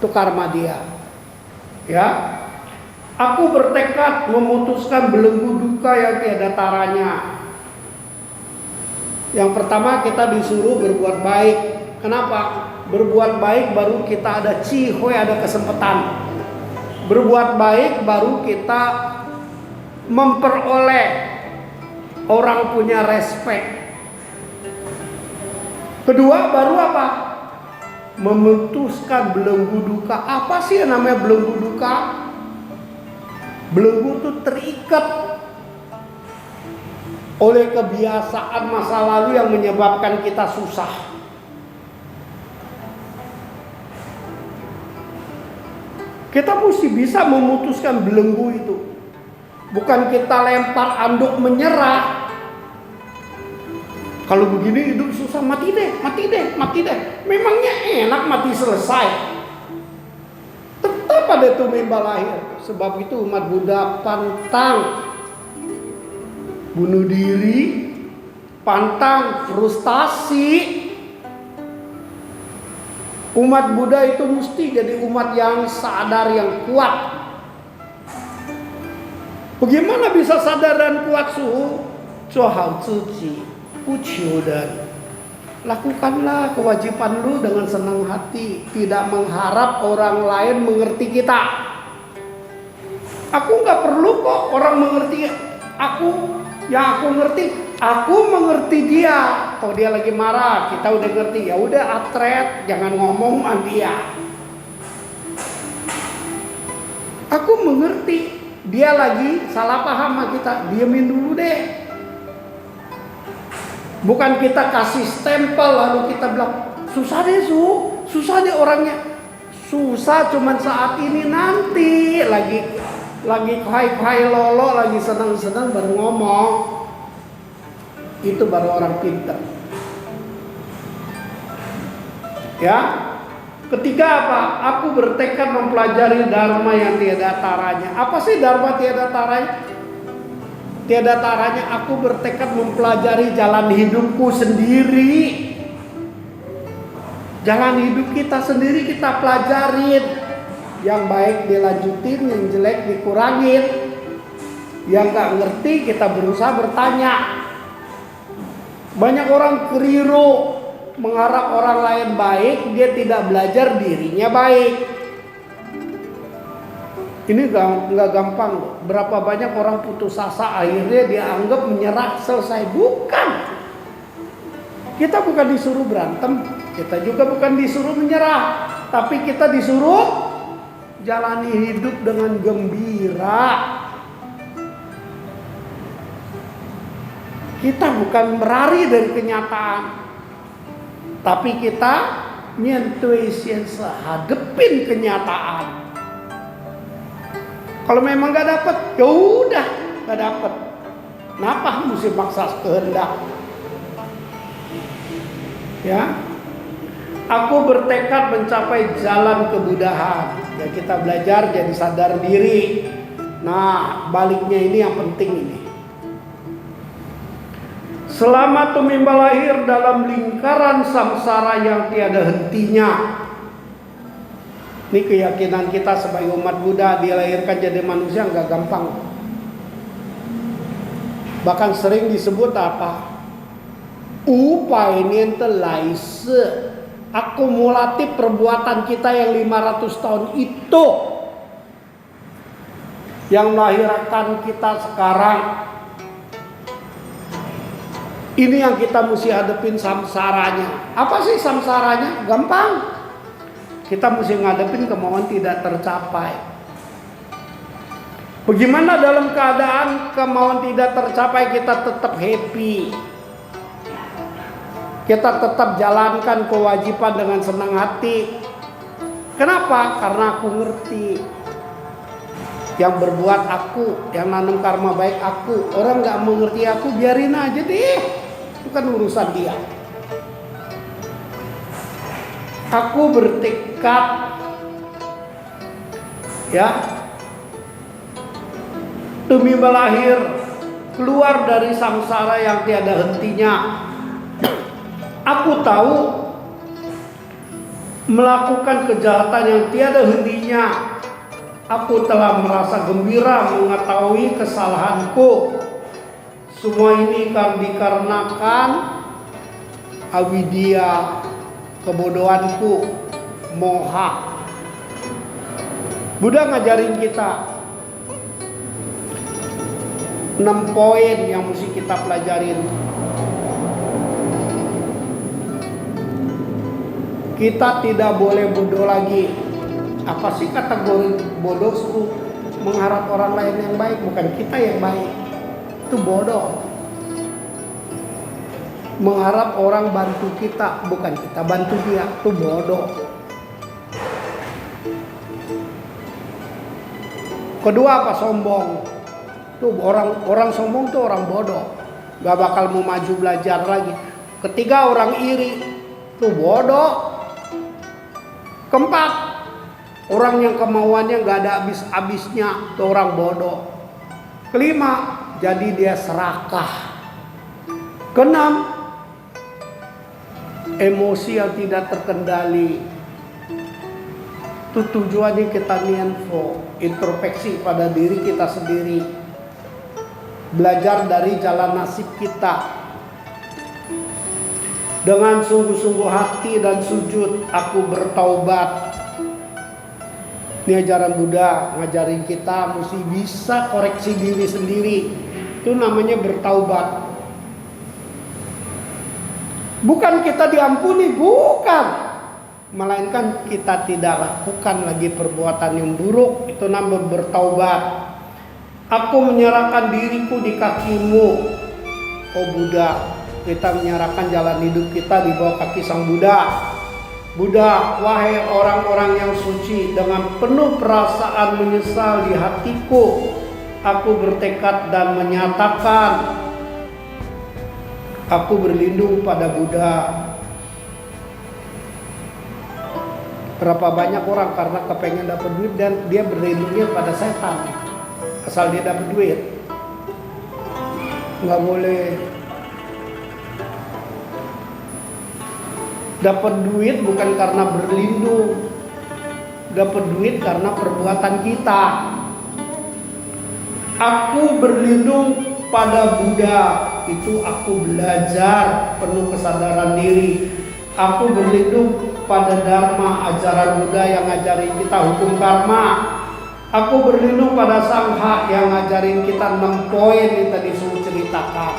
Itu karma dia. Ya, aku bertekad memutuskan belenggu duka yang tiada taranya. Yang pertama kita disuruh berbuat baik. Kenapa? Berbuat baik baru kita ada cihoy, ada kesempatan. Berbuat baik baru kita memperoleh orang punya respect. Kedua baru apa? Memutuskan belenggu duka. Apa sih yang namanya belenggu duka? Belenggu itu terikat oleh kebiasaan masa lalu yang menyebabkan kita susah. Kita mesti bisa memutuskan belenggu itu. Bukan kita lempar anduk menyerah. Kalau begini hidup susah, mati deh. Memangnya enak mati selesai? Tetap ada tumimba lahir. Sebab itu umat Buddha pantang bunuh diri, pantang frustasi. Umat Buddha itu mesti jadi umat yang sadar, yang kuat. Bagaimana bisa sadar dan kuat? Suhu Zuhao Ziji Uciu, dan lakukanlah kewajiban lu dengan senang hati, tidak mengharap orang lain mengerti kita. Aku nggak perlu kok orang mengerti aku. Yang aku ngerti, aku mengerti dia. Kalau dia lagi marah, kita udah ngerti. Ya udah, atret, jangan ngomong sama dia. Aku mengerti dia lagi salah paham sama kita, diemin dulu deh. Bukan kita kasih stempel lalu kita bilang susah deh susah deh orangnya. Susah cuman saat ini, nanti lagi kai lolo, lagi senang-senang baru ngomong. Itu baru orang pintar. Ya. Ketiga apa? Aku bertekad mempelajari dharma yang tiada taranya. Apa sih dharma tiada taranya? Tiada taranya aku bertekad mempelajari jalan hidupku sendiri. Jalan hidup kita sendiri kita pelajarin. Yang baik dilanjutin, yang jelek dikurangin. Yang gak ngerti kita berusaha bertanya. Banyak orang keliru mengharap orang lain baik, dia tidak belajar dirinya baik. Ini nggak gampang. Berapa banyak orang putus asa, akhirnya dia anggap menyerah, selesai. Bukan. Kita bukan disuruh berantem, kita juga bukan disuruh menyerah, tapi kita disuruh jalani hidup dengan gembira. Kita bukan berlari dari kenyataan, tapi kita nyentuhin, hadepin kenyataan. Kalau memang gak dapet, ya udah gak dapet. Kenapa mesti maksa kehendak? Ya, aku bertekad mencapai jalan kebudahan. Ya kita belajar jadi sadar diri. Nah, baliknya ini yang penting ini. Selama tumimba lahir dalam lingkaran samsara yang tiada hentinya. Ini keyakinan kita sebagai umat Buddha, dilahirkan jadi manusia nggak gampang. Bahkan sering disebut apa? Upainiente laise. Akumulatif perbuatan kita yang 500 tahun itu yang melahirkan kita sekarang. Ini yang kita mesti hadepin samsaranya. Apa sih samsaranya? Gampang. Kita mesti ngadepin kemauan tidak tercapai. Bagaimana dalam keadaan kemauan tidak tercapai kita tetap happy? Kita tetap jalankan kewajiban dengan senang hati. Kenapa? Karena aku ngerti. Yang berbuat aku, yang nanam karma baik aku. Orang gak mengerti aku, biarin aja deh. Bukan urusan dia. Aku bertekad, ya, demi melahir keluar dari samsara yang tiada hentinya. Aku tahu melakukan kejahatan yang tiada hentinya. Aku telah merasa gembira mengetahui kesalahanku. Semua ini dikarenakan avidya, kebodohanku, moha. Buddha ngajarin kita 6 poin yang mesti kita pelajarin. Kita tidak boleh bodoh lagi. Apa sih kategori bodoh? Mengharap orang lain yang baik, bukan kita yang baik. Itu bodoh. Mengharap orang bantu kita, bukan kita bantu dia, itu bodoh. Kedua apa? Sombong. Tuh orang sombong tuh orang bodoh. Gak bakal mau maju belajar lagi. Ketiga, orang iri, itu bodoh. Keempat, orang yang kemauannya gak ada habis-habisnya, itu orang bodoh. Kelima, jadi dia serakah. Keenam, emosi yang tidak terkendali. Itu tujuannya kita nianfo, introspeksi pada diri kita sendiri. Belajar dari jalan nasib kita. Dengan sungguh-sungguh hati dan sujud, aku bertaubat. Ini ajaran Buddha ngajarin kita mesti bisa koreksi diri sendiri. Itu namanya bertaubat. Bukan kita diampuni, bukan. Melainkan kita tidak lakukan lagi perbuatan yang buruk. Itu namanya bertaubat. Aku menyerahkan diriku di kakimu, oh Buddha. Kita menyerahkan jalan hidup kita di bawah kaki Sang Buddha. Buddha, wahai orang-orang yang suci, dengan penuh perasaan menyesal di hatiku, aku bertekad dan menyatakan, aku berlindung pada Buddha. Berapa banyak orang karena kepengen dapat duit dan dia berlindungnya pada setan, asal dia dapat duit. Nggak boleh. Dapat duit bukan karena berlindung, dapat duit karena perbuatan kita. Aku berlindung pada Buddha, itu aku belajar penuh kesadaran diri. Aku berlindung pada Dharma, ajaran Buddha yang ngajarin kita hukum karma. Aku berlindung pada Sangha yang ngajarin kita 6 poin yang tadi saya ceritakan.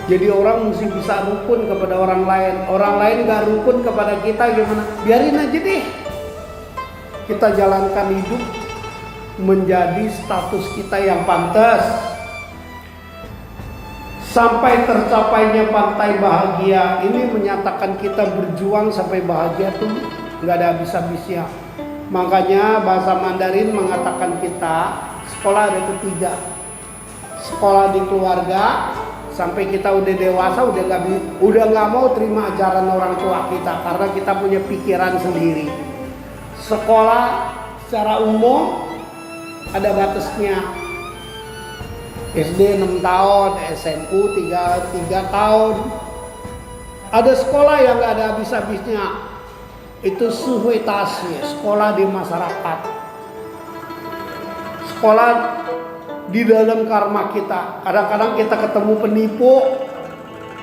Jadi orang mesti bisa rukun kepada orang lain. Orang lain gak rukun kepada kita, gimana? Biarin aja deh. Kita jalankan hidup menjadi status kita yang pantas. Sampai tercapainya pantai bahagia. Ini menyatakan kita berjuang sampai bahagia tuh gak ada habis-habisnya. Makanya bahasa Mandarin mengatakan kita sekolah ada 3. Sekolah di keluarga. Sampai kita udah dewasa, udah nggak mau terima ajaran orang tua kita karena kita punya pikiran sendiri. Sekolah secara umum ada batasnya. SD 6 tahun, SMU 3 tahun. Ada sekolah yang nggak ada habis-habisnya. Itu suhuitasi, sekolah di masyarakat. Sekolah di dalam karma kita. Kadang-kadang kita ketemu penipu.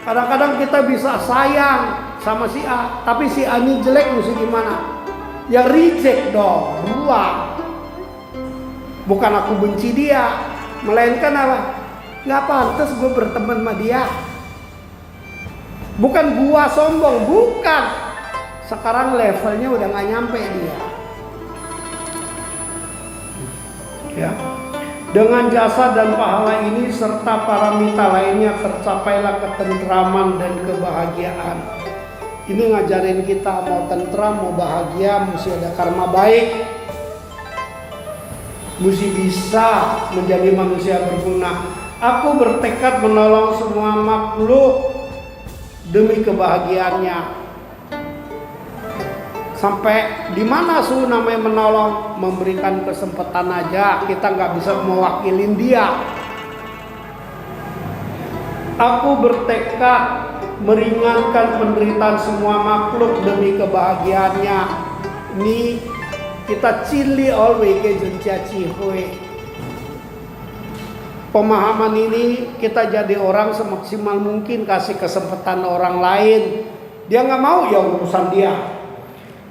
Kadang-kadang kita bisa sayang sama si A, tapi si A ini jelek, mesti gimana? Ya reject dong, buang. Bukan aku benci dia, melainkan apa? Gak pantas gue berteman sama dia. Bukan gua sombong, bukan. Sekarang levelnya udah gak nyampe dia. Ya. Dengan jasa dan pahala ini serta paramita lainnya tercapailah ketentraman dan kebahagiaan. Ini ngajarin kita mau tentram, mau bahagia, mesti ada karma baik. Mesti bisa menjadi manusia berguna. Aku bertekad menolong semua makhluk demi kebahagiaannya. Sampai di mana su namanya menolong, memberikan kesempatan aja, kita nggak bisa mewakilin dia. Aku bertekad meringankan penderitaan semua makhluk demi kebahagiaannya. Ini kita cili always ke jencaci hui. Pemahaman ini kita jadi orang semaksimal mungkin kasih kesempatan orang lain. Dia nggak mau ya urusan dia.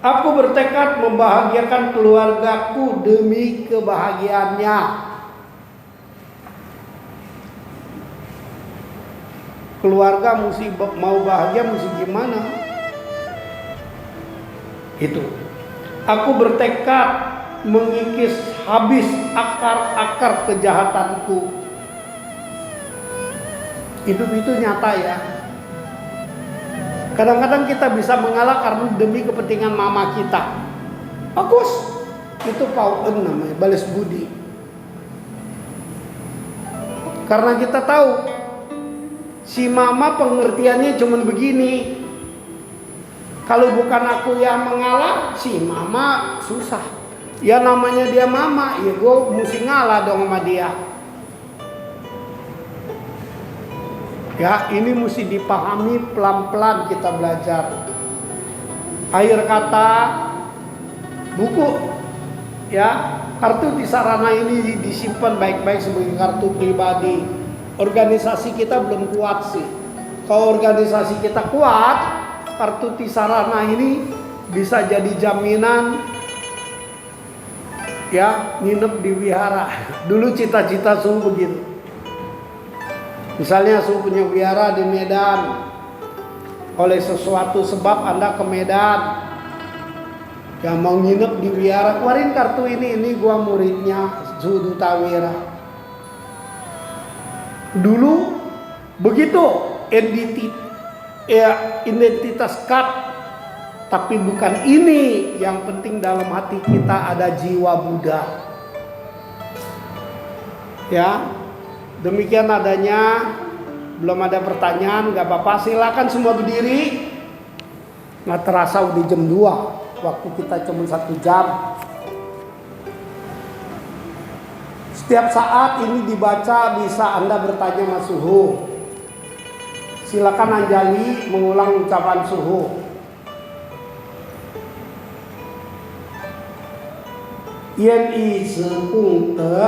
Aku bertekad membahagiakan keluargaku demi kebahagiaannya. Keluarga mesti mau bahagia, mesti gimana? Itu. Aku bertekad mengikis habis akar-akar kejahatanku. Hidup itu nyata ya. Kadang-kadang kita bisa mengalah karena demi kepentingan mama kita. Bagus. Itu Pauen namanya, balas budi. Karena kita tahu Si mama pengertiannya cuman begini. Kalau bukan aku yang mengalah, si mama susah. Ya namanya dia mama, ya gue mesti ngalah dong sama dia. Ya ini mesti dipahami pelan-pelan kita belajar. Akhir kata buku, ya kartu Tisarana ini disimpan baik-baik sebagai kartu pribadi. Organisasi kita belum kuat sih. Kalau organisasi kita kuat, kartu Tisarana ini bisa jadi jaminan ya nginep di wihara. Dulu cita-cita Suhu begitu. Misalnya Suhu punya wihara di Medan, oleh sesuatu sebab Anda ke Medan, yang mau nginep di wihara, keluarin kartu ini gua muridnya Suhu Duta Wira. Dulu begitu identitas card, tapi bukan ini yang penting. Dalam hati kita ada jiwa Buddha. Ya, demikian adanya. Belum ada pertanyaan, nggak apa-apa, silakan semua berdiri. Nggak terasa udah jam 2, waktu kita cuma 1 jam. Setiap saat ini dibaca bisa Anda bertanya sama Suhu. Silakan Anjali mengulang ucapan Suhu. Yan yi shi gong de,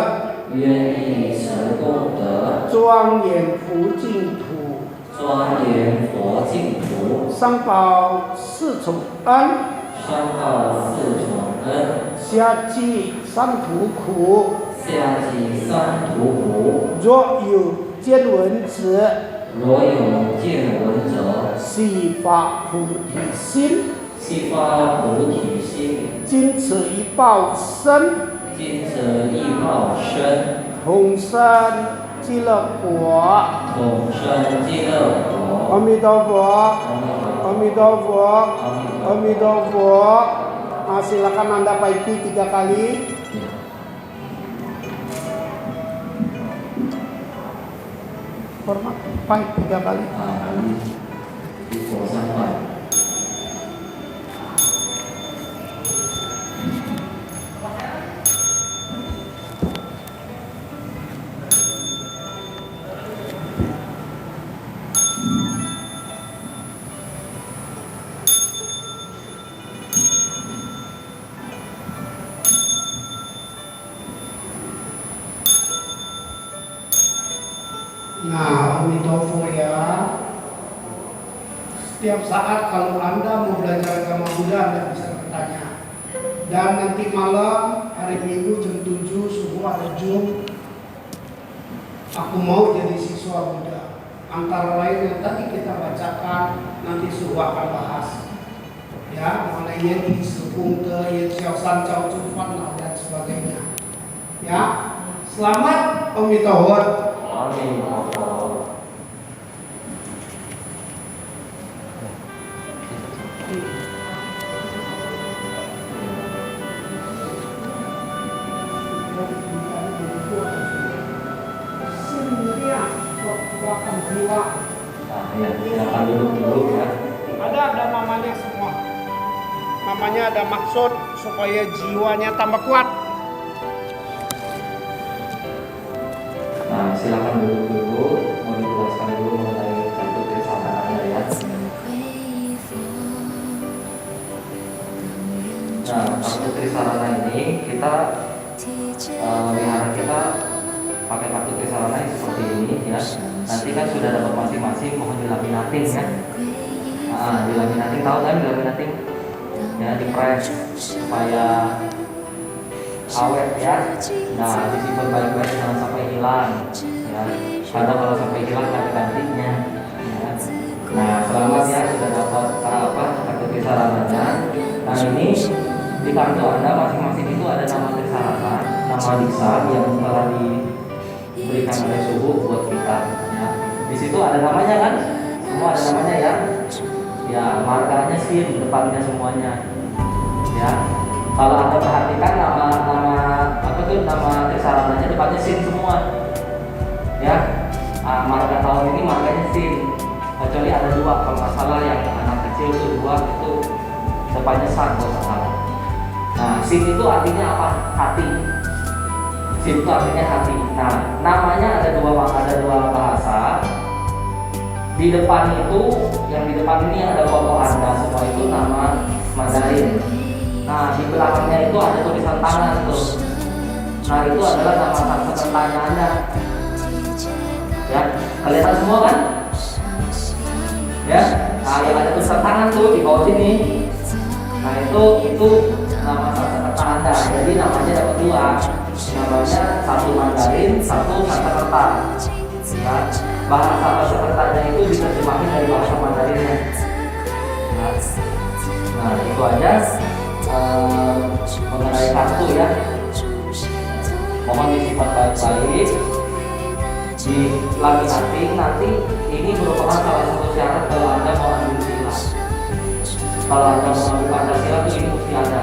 愿以神功德 庄严佛净土， 庄严佛净土， 上报四重恩， 上报四重恩， 下济三途苦。 下济三途苦。 若有见闻者， 若有见闻者， 悉发菩提心， 悉发菩提心， 今此一报身， 今此一报身， 同生极乐国。 同生极乐国。阿弥陀佛，阿弥陀佛，阿弥陀佛。Silakan Anda paiki 3 kali. Hormat, paik 3 kali. 一佛三拜。 Nah, Amitofo ya. Setiap saat kalau Anda mau belajar agama Buddha, Anda bisa bertanya. Dan nanti malam, hari Minggu jam 7, Suhu ada Zoom. Aku mau jadi siswa Buddha. Antara lain yang tadi kita bacakan, nanti Suhu akan bahas. Ya, mengenai Yen Sepung Te, Yen Xiaosan, Cao Cufan, dan sebagainya. Ya, selamat Amitofo. 阿弥陀佛。 Nah, ya, silakan duduk dulu ya. Ada namanya semua. Namanya ada maksud supaya jiwanya tambah kuat. Nah, silakan duduk dulu. Mau dijelaskan dulu mengenai kartu Trisarananya ya. Nah, kartu Trisarana ini kita wihara kita pakai kartu Trisarana yang seperti ini ya. Nanti kan sudah dapat masing-masing, mohon dilaminating ya. Dilaminating, tahu kan dilaminating? Ya, dipres supaya awet ya. Nah, disimpan baik-baik jangan sampai hilang ya. Karena kalau sampai hilang ganti-gantinya ya. Nah, selamat ya sudah dapat kartu Trisarananya. Nah, ini di kartu Anda masing-masing itu ada nama Trisarana, nama Diksa yang telah diberikan oleh Suhu buat kita ya. Di situ ada namanya kan? Semua ada namanya ya. Ya, markanya sih depannya semuanya. Ya. Kalau Anda perhatikan nama Trisarananya depannya sin semua. Ya. marga tahun ini marganya sin, kecuali ada 2 kalau nggak salah, yang anak kecil itu 2 itu depannya san kalau nggak salah. Nah, sin itu artinya apa? Hati. Sin itu artinya hati. Nah, namanya ada dua bahasa. Di depan itu, yang di depan ini ada foto Anda, semua itu nama Mandarin. Nah, di belakangnya itu ada tulisan tangan tuh. Nah, itu adalah nama sang pesertanya Anda. Ya, kelihatan semua kan? Ya, nah yang ada tulisan tangan tuh di bawah sini. Nah, itu nama sang peserta Anda. Jadi namanya dapat 2. Namanya satu Mandarin, satu Sanskerta. Ya, bahasa pesertanya itu diterjemahkan dari bahasa Mandarinnya. Nah, itu aja mengenai kartu ya. Mohon disifat baik-baik. Di laminating nanti ini merupakan salah satu syarat kalau Anda mau ambil sila. Kalau Anda mau ambil Pancasila itu ini mesti ada.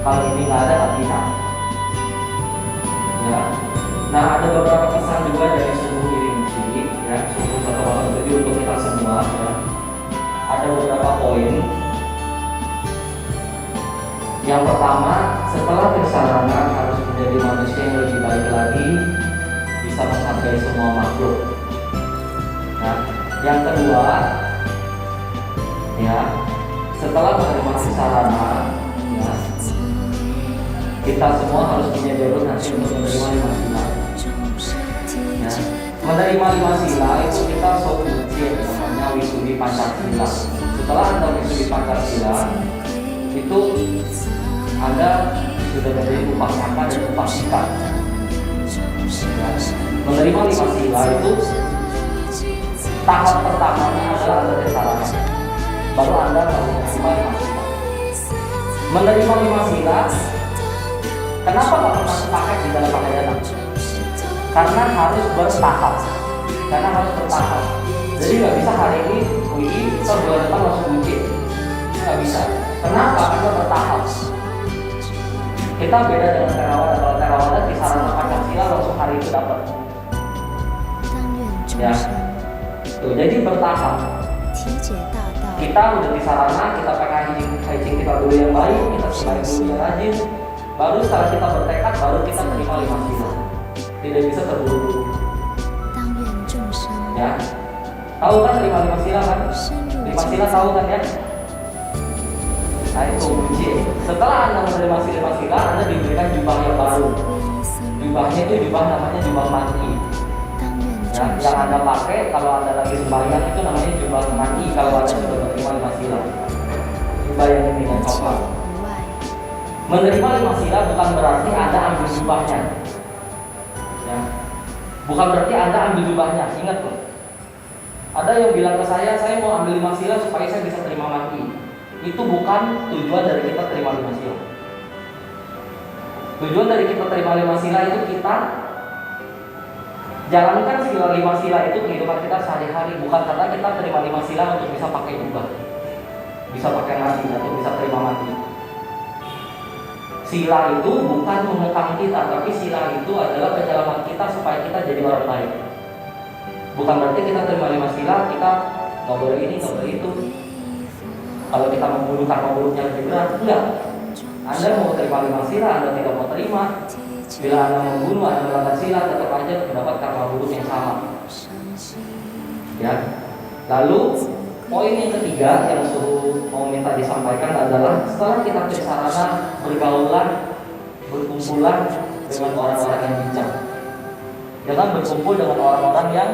Kalau ini nggak ada, nggak bisa. Ya. Nah, ada beberapa pesan juga dari suku Irimsi, ya, suku Satu Bangsa Tujuh untuk kita semua. Ya. Ada beberapa poin. Yang pertama, setelah bersarana harus menjadi manusia yang lebih baik lagi, bisa menghargai semua makhluk. Nah, yang kedua, ya, setelah menerima sarana, ya, kita semua harus punya jalur nanti untuk menerima 5 sila. Ya, menerima 5 sila itu kita sobucin, namanya Wisudi Pancasila. Setelah Anda Wisudi Pancasila, itu Anda sudah menjadi upacara dan upasika. Ya, menerima 5 sila itu tahap pertamanya adalah Anda bersarana, baru Anda menerima 5 sila. Menerima 5 sila, kenapa nggak pernah pakai di dalam pakaian? Karena harus bertahap. Jadi nggak bisa hari ini UI, terus bulan depan langsung bucin. Nggak bisa. Kenapa? Karena bertahap. Kita beda dengan Theravada. Kalau Theravada kisaran Pancasila langsung hari itu dapat. Ya. Tuh, jadi bertahap. Kita udah di sarana, kita pakai hygiene kita dulu yang baik, kita selain dulu yang rajin. Baru setelah kita bertekad, baru kita terima 5 sila. Tidak bisa terburu-buru. Ya, tahu kan terima 5 sila kan? 5 sila tahu kan ya? Nah itu kunci. Setelah Anda menerima 5 sila, Anda diberikan jubah yang baru. Jubahnya itu jubah namanya jubah mati. Ya, yang Anda pakai kalau Anda lagi sembahyang itu namanya jubah mati. Kalau Anda sudah menerima 5 sila, jubah yang ini yang coklat. Menerima 5 sila bukan berarti Anda ambil jubahnya. Ya. Bukan berarti Anda ambil jubahnya. Ingat loh. Ada yang bilang ke saya mau ambil 5 sila supaya saya bisa terima mati. Itu bukan tujuan dari kita terima 5 sila. Tujuan dari kita terima 5 sila itu kita jalankan sila 5 sila itu kehidupan kita sehari-hari. Bukan karena kita terima 5 sila untuk bisa pakai jubah, bisa pakai mati atau bisa terima mati. Sila itu bukan mengekang kita, tapi sila itu adalah penyelamat kita supaya kita jadi orang baik. Bukan berarti kita terima 5 sila, kita nggak boleh ini, nggak boleh itu. Kalau kita membunuh karma buruknya lebih berat, enggak. Anda mau terima 5 sila, Anda tidak mau terima. Bila Anda membunuh, Anda melanggar sila, tetap aja mendapat karma buruk yang sama. Ya. Lalu poin yang ketiga yang suruh mau minta disampaikan adalah setelah kita bersarana, bergaullah, berkumpulan dengan orang-orang yang bijak. Jangan berkumpul dengan orang-orang yang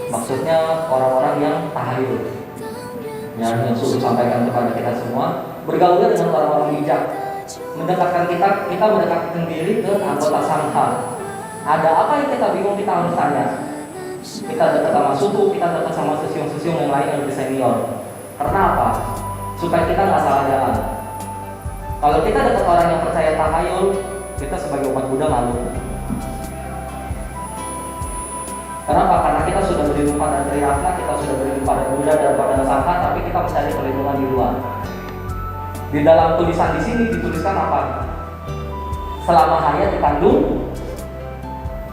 maksudnya orang-orang yang tahayul. Yang suruh sampaikan kepada kita semua, bergaullah dengan orang-orang bijak. Mendekatkan kita mendekatkan diri ke anggota sangha. Ada apa yang kita bingung, kita harus tanya. Kita dekat sama suku, kita dekat sama sesiung-sesiung yang lain yang lebih senior. Karena apa? Supaya kita nggak salah jalan. Kalau kita dekat orang yang percaya tahayul, kita sebagai umat Buddha malu. Kenapa? Karena kita sudah berlindung pada Triratna, kita sudah berlindung pada Buddha dan pada Sangha, tapi kita mencari perlindungan di luar. Di dalam tulisan di sini dituliskan apa? Selama hayat dikandung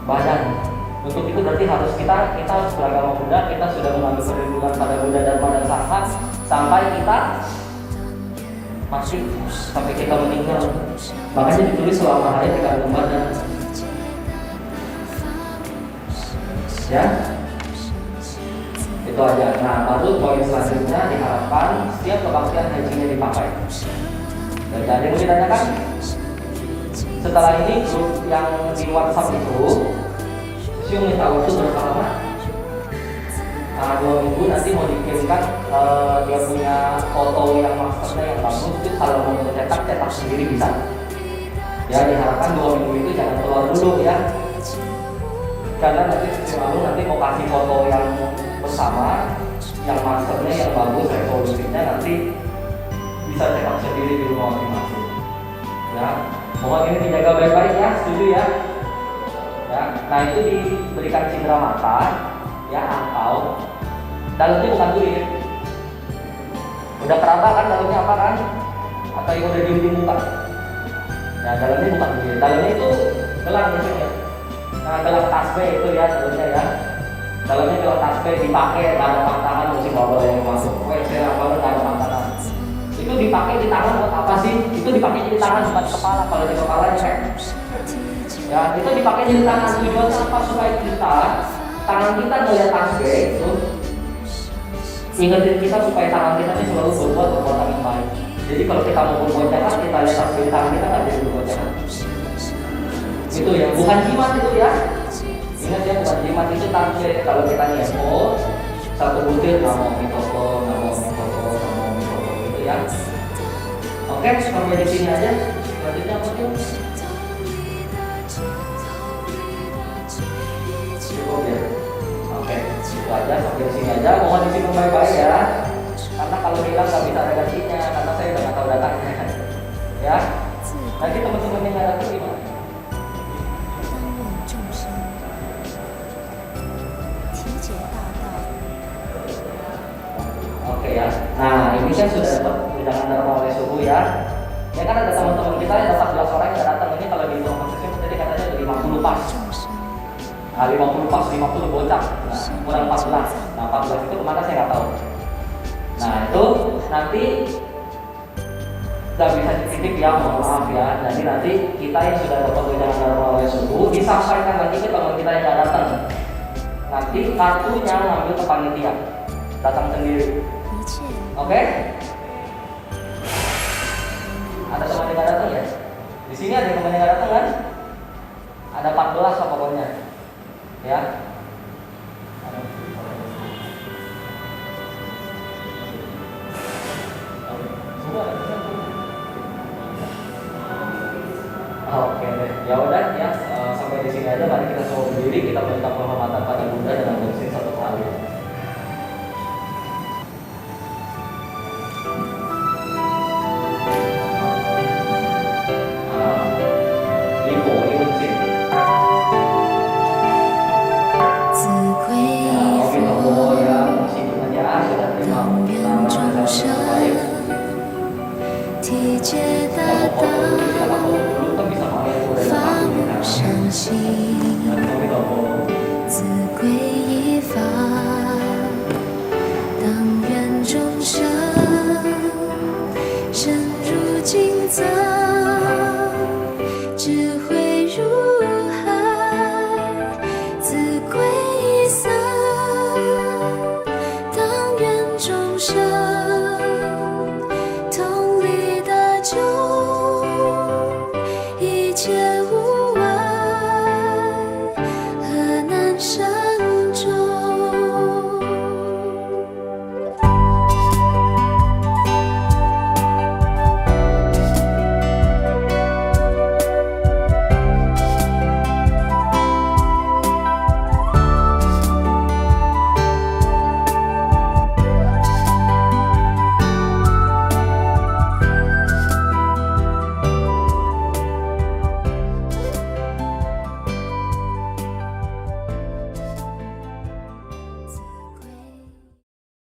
badan. Untuk itu berarti harus kita harus beragama Buddha, kita sudah mengambil perlindungan pada Buddha Dharma dan Sangha sampai kita mati, sampai kita meninggal. Makanya ditulis selama hayat di kandung badan. Ya, itu aja. Nah, baru poin selanjutnya diharapkan setiap kebaktian hajinya dipakai. Dan ada yang mau ditanyakan? Setelah ini grup yang di WhatsApp itu, Siu minta waktu berapa lama? 2 minggu nanti mau dikirimkan dia punya foto yang masternya yang bagus. Itu kalau mau cetak sendiri bisa. Ya, diharapkan 2 minggu itu jangan keluar dulu ya. Karena nanti mau kasih foto yang bersama, yang masternya yang bagus, resolusinya nanti bisa cetak sendiri di rumah masing-masing. Ya, mohon ini dijaga baik-baik ya, setuju ya. Ya, nah itu diberikan cindera mata, ya, atau dalamnya bukan kulit. Udah keraba kan dalamnya apa kan? Atau yang udah diem di muka? Ya, dalamnya bukan kulit. Dalamnya itu gelang misalnya. Nah, gelang tasbih itu ya dalamnya ya. Dalamnya gelang tasbih dipakai, nggak ada pantangan, mesti nggak boleh masuk WC apa nggak ada pantangan. Itu dipakai di tangan buat apa sih? Itu dipakai di tangan bukan di kepala. Kalau di kepala ya. Ya, itu dipakai di tangan. Tujuannya apa? Supaya kita tangan kita melihat tasbih itu ingetin kita supaya tangan kita ini selalu berbuat perbuatan yang baik. Jadi kalau kita mau berbuat jahat, kita lihat tasbih di tangan kita nggak jadi berbuat jahat. Itu ya, bukan jimat itu ya. Ingat ya, bukan jimat itu tasbih. Kalau kita niat satu butir namo mitoko gitu ya. Oke, sampai di sini aja. Selanjutnya apa tuh? Cukup ya. Oke, itu aja sampai di sini aja. Mohon disimpan baik-baik ya. Karena kalau hilang nggak bisa ada gantinya, karena saya udah nggak tahu datanya. Ya. Nanti teman-teman yang nggak datang gimana? Oke ya. Nah, ini kan sudah dapat undangan Dharma oleh suhu ya. Ya kan ada teman-teman kita yang 14 orang yang datang ini kalau di ruang sesi tadi katanya ada 50 pas. Nah, 50 pas, 50 bocah. Nah, kurang 14. Nah, 14 itu kemana saya nggak tahu. Nah, itu nanti nggak bisa dititip ya, mohon maaf ya. Jadi nanti kita yang sudah dapat undangan Dharma oleh suhu disampaikan lagi ke teman kita yang nggak datang. Nanti kartunya ngambil ke panitia, datang sendiri. Oke? Ada teman yang nggak datang ya? Di sini ada teman yang nggak datang kan? Ada 14 lah pokoknya, ya. Oke deh, ya udah ya, sampai di sini aja. Mari kita semua berdiri, kita minta penghormatan pada Buddha dengan bersin satu kali.深入金泽。